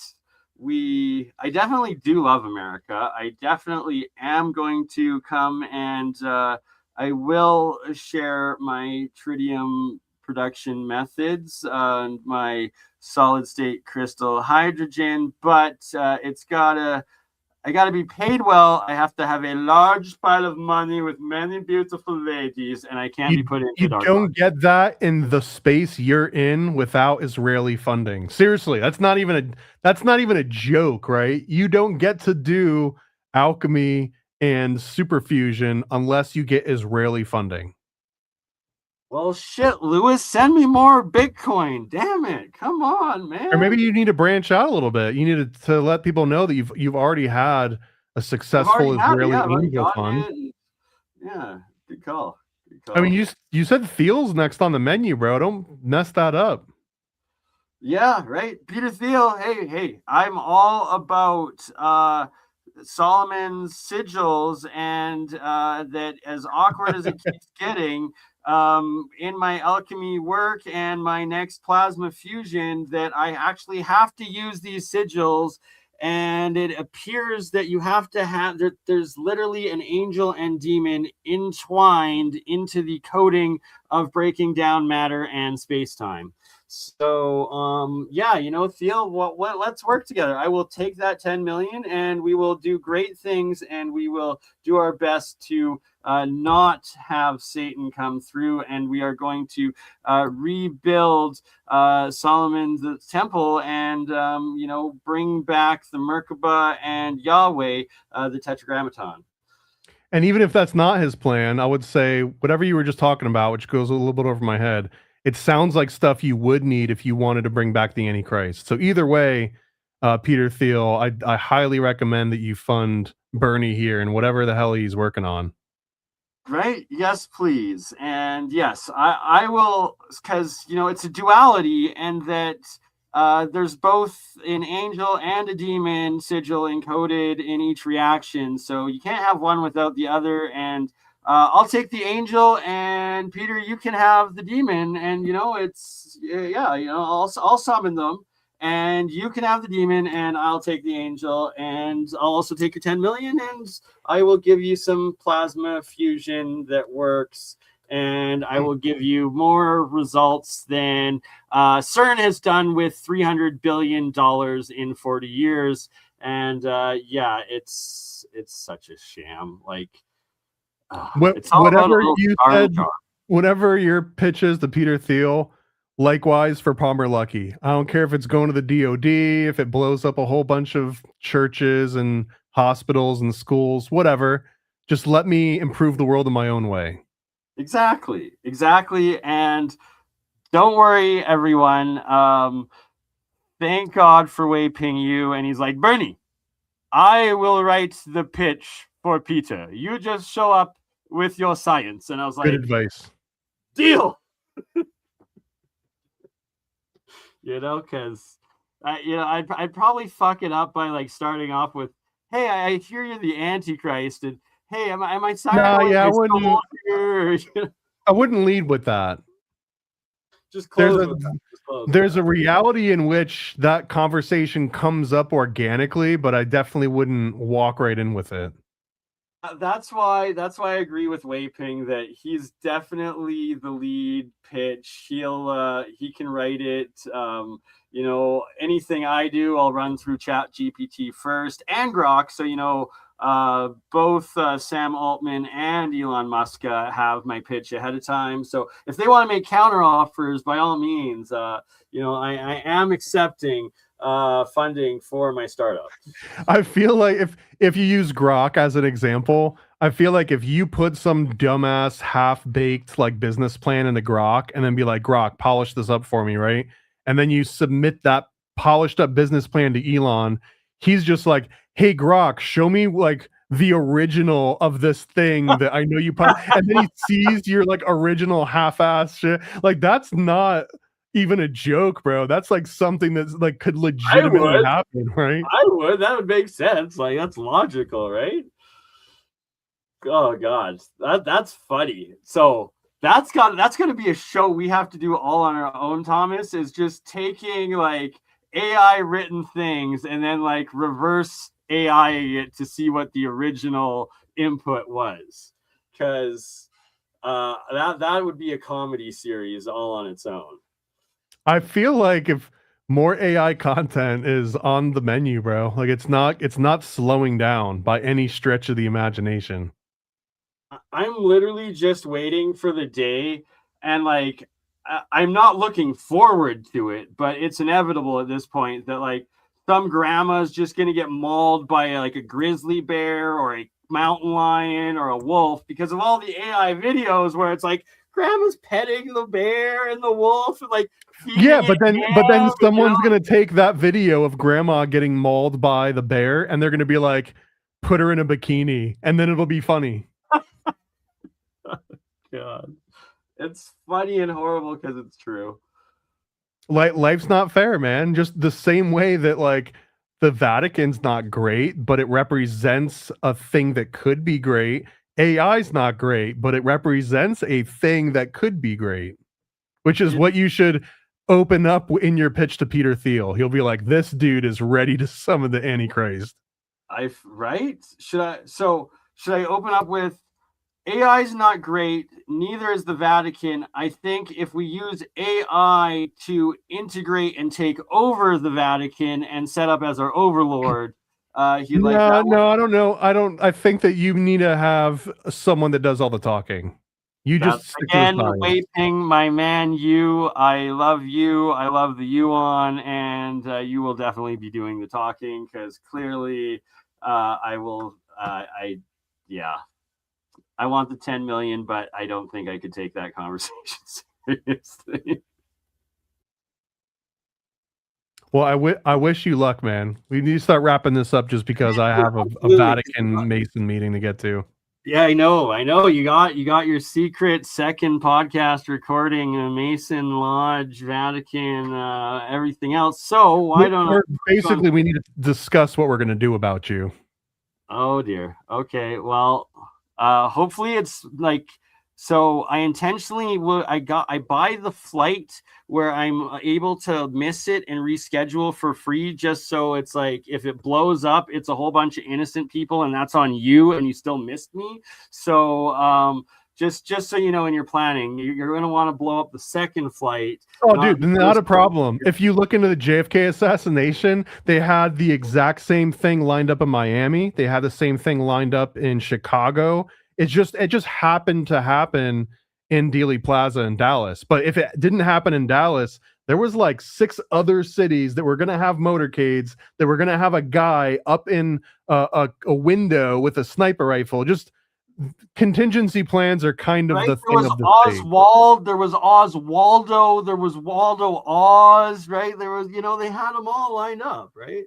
I definitely do love America. I definitely am going to come and I will share my Tritium production methods, my solid state crystal hydrogen, but I gotta be paid well. I have to have a large pile of money with many beautiful ladies, and I can't be put into You dark don't box. get that in the space you're in without Israeli funding. Seriously, that's not even a joke, right? You don't get to do alchemy and superfusion unless you get Israeli funding. Well, shit, Lewis, send me more Bitcoin. Damn it. Come on, man. Or maybe you need to branch out a little bit. You need to let people know that you've already had a successful Israeli angel fund. Yeah, good call. Good call. I mean, you said Thiel's next on the menu, bro. Don't mess that up. Yeah, right. Peter Thiel. Hey, I'm all about Solomon's sigils, and that, as awkward as it keeps getting, in my alchemy work and my next plasma fusion, that I actually have to use these sigils. And it appears that you have to have that there's literally an angel and demon entwined into the coding of breaking down matter and space-time. So yeah, Theo, let's work together. I will take that 10 million and we will do great things, and we will do our best to not have Satan come through, and we are going to rebuild Solomon's temple, and bring back the Merkaba and Yahweh, the Tetragrammaton. And even if that's not his plan, I would say whatever you were just talking about, which goes a little bit over my head, it sounds like stuff you would need if you wanted to bring back the Antichrist. So either way, Peter Thiel, I highly recommend that you fund BurnEye here and whatever the hell he's working on. Right? Yes, please. And yes, I will, because it's a duality, and that there's both an angel and a demon sigil encoded in each reaction. So you can't have one without the other. And I'll take the angel, and Peter, you can have the demon. And I'll summon them, and you can have the demon, and I'll take the angel, and I'll also take your 10 million, and I will give you some plasma fusion that works, and I will give you more results than CERN has done with $300 billion in 40 years. And yeah, it's such a sham. Like, it's all whatever about you said, whatever your pitches to Peter Thiel, likewise for Palmer Luckey. I don't care if it's going to the DOD, if it blows up a whole bunch of churches and hospitals and schools, whatever. Just let me improve the world in my own way. Exactly. And don't worry, everyone. Thank God for Wei Ping Yu. And he's like, BurnEye, I will write the pitch for Peter. You just show up with your science. And I was like, good advice. Deal. Because I'd probably fuck it up by like starting off with, hey, I hear you're the Antichrist, and hey, am I signing? Yeah, I wouldn't lead with that. Just close. There's a reality in which that conversation comes up organically, but I definitely wouldn't walk right in with it. That's why I agree with Wei Ping that he's definitely the lead pitch. He can write it. Anything I do, I'll run through Chat GPT first and Grok. So both Sam Altman and Elon Musk have my pitch ahead of time. So if they want to make counter offers, by all means, I am accepting funding for my startup. I feel like if you use Grok as an example, I feel like if you put some dumbass half-baked like business plan into Grok and then be like, Grok, polish this up for me, right? And then you submit that polished up business plan to Elon, he's just like, hey Grok, show me like the original of this thing that I know you put, and then he sees your like original half-ass shit. Like, that's not even a joke, bro. That's like something that's like could legitimately happen, right? I would. That would make sense. Like, that's logical, right? Oh god, that's funny. So that's gonna be a show we have to do all on our own. Thomas is just taking like AI written things and then like reverse AI it to see what the original input was, because That would be a comedy series all on its own. I feel like if more AI content is on the menu, bro, like it's not slowing down by any stretch of the imagination. I'm literally just waiting for the day, and like I'm not looking forward to it, but it's inevitable at this point that like some grandma's just gonna get mauled by like a grizzly bear or a mountain lion or a wolf because of all the AI videos where it's like grandma's petting the bear and the wolf and like Yeah, feeding but it then ham, someone's gonna take that video of grandma getting mauled by the bear and they're gonna be like, put her in a bikini, and then it'll be funny. God, it's funny and horrible because it's true. Like life's not fair, man. Just the same way that like the Vatican's not great, but it represents a thing that could be great. AI's not great, but it represents a thing that could be great, which is what you should open up in your pitch to Peter Thiel. He'll be like, this dude is ready to summon the Antichrist. Right? Should I open up with AI is not great, neither is the Vatican. I think if we use AI to integrate and take over the Vatican and set up as our overlord, he'd like that. No, I don't know. I think that you need to have someone that does all the talking. You just That's stick to the again science. waping my man you. I love you. I love the yuan, and you will definitely be doing the talking because clearly I will. Yeah. I want the 10 million, but I don't think I could take that conversation seriously. Well, I wish you luck, man. We need to start wrapping this up just because I have a Vatican Mason meeting to get to. Yeah, I know. You got your secret second podcast recording, Mason Lodge, Vatican, everything else. So why don't basically we need to discuss what we're going to do about you. Oh dear. Okay. Well, hopefully it's like so I intentionally I buy the flight where I'm able to miss it and reschedule for free just so it's like if it blows up it's a whole bunch of innocent people and that's on you and you still missed me. So just so you know in your planning you're going to want to blow up the second flight. Oh dude, not a problem. If you look into the JFK assassination, they had the exact same thing lined up in Miami. They had the same thing lined up in Chicago. It just happened to happen in Dealey Plaza in Dallas. But if it didn't happen in Dallas, there was like 6 other cities that were going to have motorcades, that were going to have a guy up in a window with a sniper rifle. Just contingency plans are kind of the thing of the Oswald, there was Oswaldo, there was Waldo Oz, right? There was, they had them all lined up, right?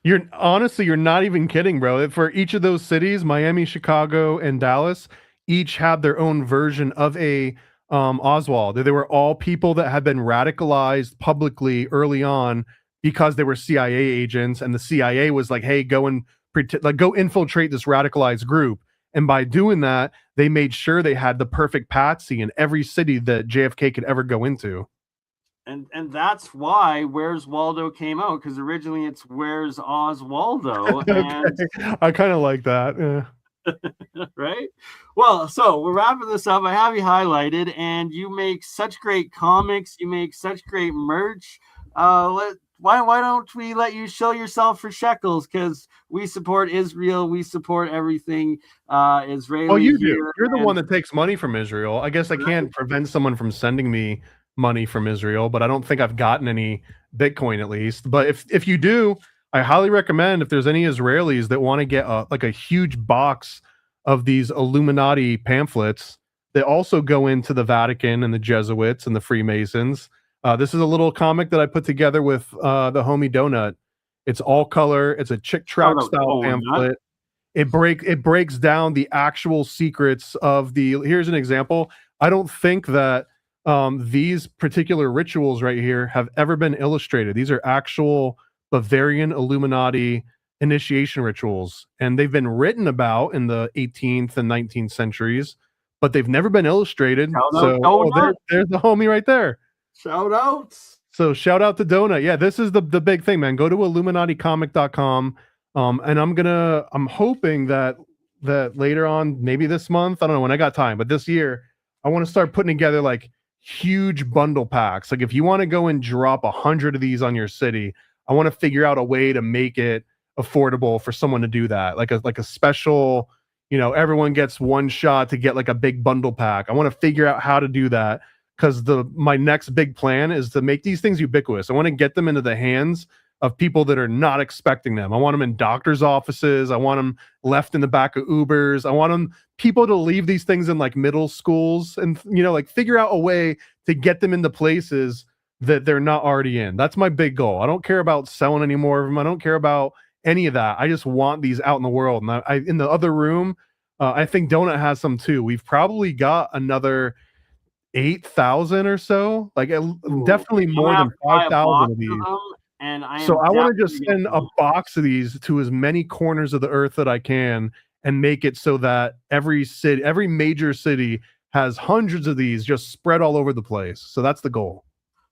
You're not even kidding, bro. For each of those cities, Miami, Chicago, and Dallas, each had their own version of a Oswald. They were all people that had been radicalized publicly early on because they were CIA agents, and the CIA was like, "Hey, go infiltrate this radicalized group." And by doing that, they made sure they had the perfect patsy in every city that JFK could ever go into. And that's why Where's Waldo came out, because originally it's Where's Oswaldo. Okay. I kind of like that. Yeah. Right? Well, so we're wrapping this up. I have you highlighted, and you make such great comics. You make such great merch. Why don't we let you show yourself for shekels? Because we support Israel. We support everything Israeli. Well, you do. You're the one that takes money from Israel. I guess I can't prevent someone from sending me money from Israel, but I don't think I've gotten any Bitcoin at least. But if you do, I highly recommend if there's any Israelis that want to get a huge box of these Illuminati pamphlets that also go into the Vatican and the Jesuits and the Freemasons. This is a little comic that I put together with the homie Donut. It's all color. It's a chick tract style pamphlet. It breaks down the actual secrets of here's an example. I don't think that these particular rituals right here have ever been illustrated. These are actual Bavarian Illuminati initiation rituals, and they've been written about in the 18th and 19th centuries, but they've never been illustrated. There's the homie right there. Shout outs. So shout out to Donut. Yeah, this is the big thing, man. Go to IlluminatiComic.com. And I'm hoping that later on, maybe this month, I don't know when I got time, but this year, I want to start putting together like huge bundle packs. Like if you want to go and drop 100 of these on your city, I want to figure out a way to make it affordable for someone to do that. Like a special, everyone gets one shot to get like a big bundle pack. I want to figure out how to do that because my next big plan is to make these things ubiquitous. I want to get them into the hands of people that are not expecting them. I want them in doctors' offices. I want them left in the back of Ubers. I want people to leave these things in like middle schools and, like figure out a way to get them into places that they're not already in. That's my big goal. I don't care about selling any more of them. I don't care about any of that. I just want these out in the world. And I in the other room, I think Donut has some too. We've probably got another 8,000 or so, like definitely more than 5,000 of these. And so I want to just send a box of these to as many corners of the earth that I can and make it so that every major city has hundreds of these just spread all over the place. So that's the goal.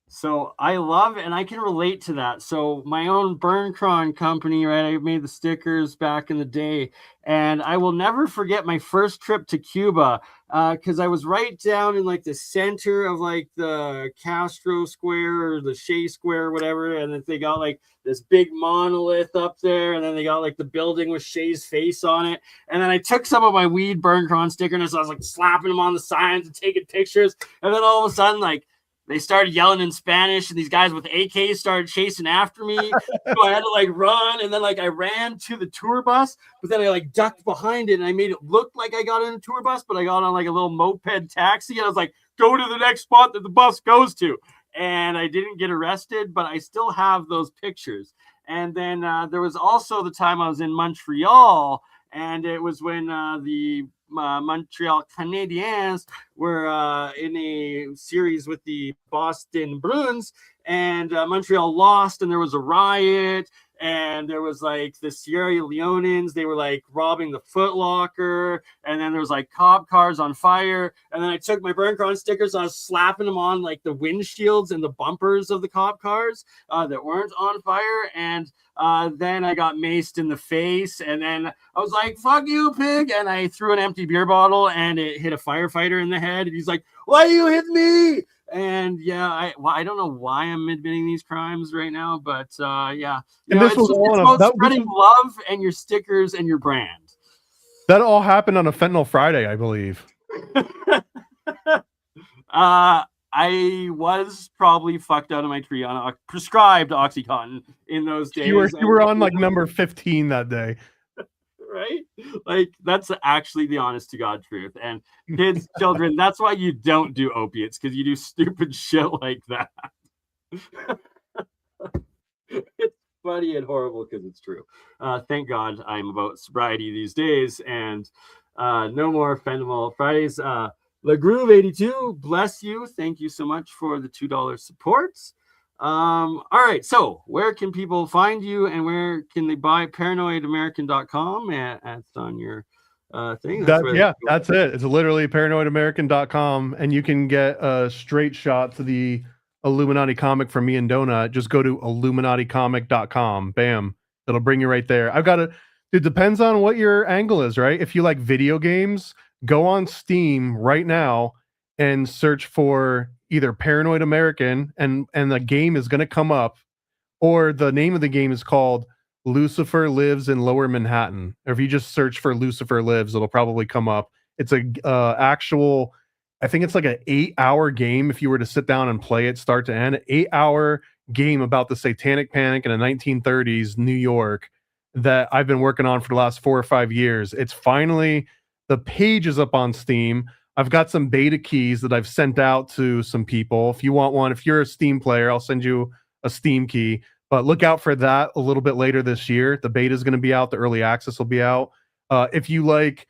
So I love, and I can relate to that. So my own BurnCron company, right? I made the stickers back in the day, and I will never forget my first trip to Cuba because I was right down in like the center of like the Castro Square or the Shea Square or whatever, and then they got like this big monolith up there, and then they got like the building with Shea's face on it, and then I took some of my weed BurnCron stickers, and so I was like slapping them on the signs and taking pictures, and then all of a sudden like they started yelling in Spanish, and these guys with AKs started chasing after me. So I had to like run, and then like I ran to the tour bus, but then I like ducked behind it, and I made it look like I got in a tour bus, but I got on like a little moped taxi, and I was like, go to the next spot that the bus goes to. And I didn't get arrested, but I still have those pictures. And then there was also the time I was in Montreal, and it was when the Montreal Canadiens were in a series with the Boston Bruins, and Montreal lost, and there was a riot, and there was like the Sierra Leoneans, they were like robbing the Foot Locker, and then there was like cop cars on fire, and then I took my BurnCron stickers and I was slapping them on like the windshields and the bumpers of the cop cars that weren't on fire, and then I got maced in the face, and then I was like, fuck you, pig, and I threw an empty beer bottle, and it hit a firefighter in the head, and he's like, why you hit me? And yeah, I don't know why I'm admitting these crimes right now, but yeah. And this was all about spreading love and your stickers and your brand. That all happened on a Fentanyl Friday, I believe. I was probably fucked out of my tree on prescribed OxyContin in those days. You were on like number 15 that day. Right? Like, that's actually the honest to God truth. And kids, children, that's why you don't do opiates, because you do stupid shit like that. It's funny and horrible because it's true. Thank God I'm about sobriety these days, and no more Fentanyl Fridays. LaGroove 82, bless you. Thank you so much for the $2 support. All right, so where can people find you, and where can they buy paranoidamerican.com? That's on your thing. That's it. It's literally paranoidamerican.com, and you can get a straight shot to the Illuminati comic from me and Donut. Just go to illuminaticomic.com. Bam, it'll bring you right there. It depends on what your angle is, right? If you like video games, go on Steam right now and search for either Paranoid American, and the game is going to come up, or the name of the game is called Lucifer Lives in Lower Manhattan. Or if you just search for Lucifer Lives, it'll probably come up. It's a actual, I think it's like an 8-hour game if you were to sit down and play it start to end. 8-hour game about the Satanic Panic in the 1930s New York that I've been working on for the last 4 or 5 years. It's finally, the page is up on Steam. I've got some beta keys that I've sent out to some people. If you want one, if you're a Steam player, I'll send you a Steam key. But look out for that a little bit later this year. The beta is going to be out. The early access will be out. If you like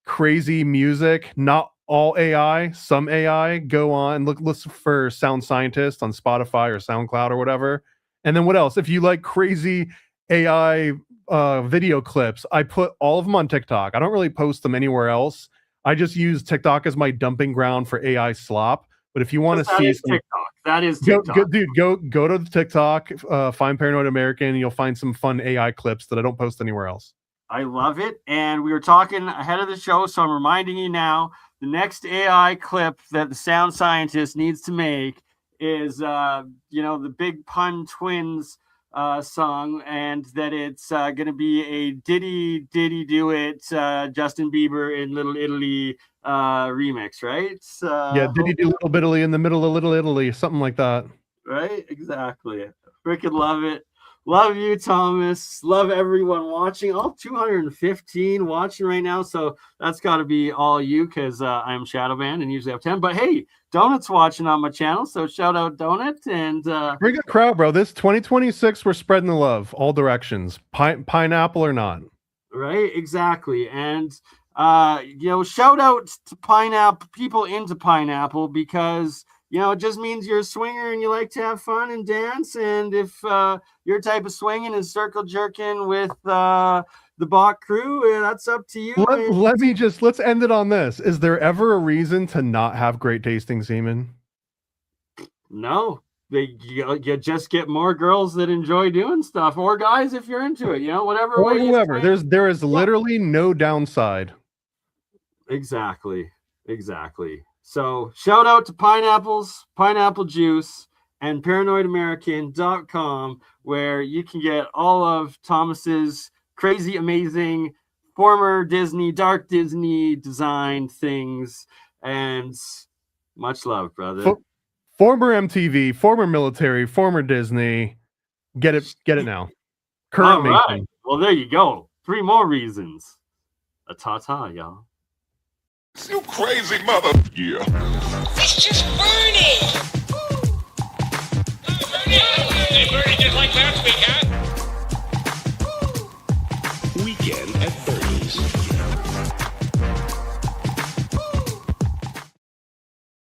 crazy music, not all AI, some AI, go on, listen for Sound Scientist on Spotify or SoundCloud or whatever. And then what else? If you like crazy AI video clips, I put all of them on TikTok. I don't really post them anywhere else. I just use TikTok as my dumping ground for AI slop. But if you want to see some, TikTok, that is TikTok. Go to the TikTok, find Paranoid American, and you'll find some fun AI clips that I don't post anywhere else. I love it. And we were talking ahead of the show, so I'm reminding you now, the next AI clip that the sound scientist needs to make is, the Big Pun Twins song, and that it's going to be a Diddy Do It, Justin Bieber in Little Italy remix, right? Yeah, Diddy do Little Italy in the middle of Little Italy, something like that. Right? Exactly. Freaking love it. Love you, Thomas. Love everyone watching. All 215 watching right now. So that's got to be all you, because I'm Shadowban and usually have 10. But hey, Donut's watching on my channel. So shout out Donut. And bring a crowd, bro. This 2026, we're spreading the love all directions. Pineapple or not. Right? Exactly. And, shout out to Pineapple, people into Pineapple, because it just means you're a swinger and you like to have fun and dance. And if your type of swinging is circle jerking with the Bach crew, that's up to you. Let's end it on this. Is there ever a reason to not have great tasting semen? No. You just get more girls that enjoy doing stuff, or guys if you're into it, whatever. Or whoever. There is literally no downside. Exactly. So shout out to Pineapples, Pineapple Juice, and ParanoidAmerican.com, where you can get all of Thomas's crazy, amazing, former Disney, dark Disney designed things. And much love, brother. Former MTV, former military, former Disney. Get it now. Current all right. Well, there you go. 3 more reasons. A ta-ta, y'all. You crazy mother. Yeah. It's just BurnEye.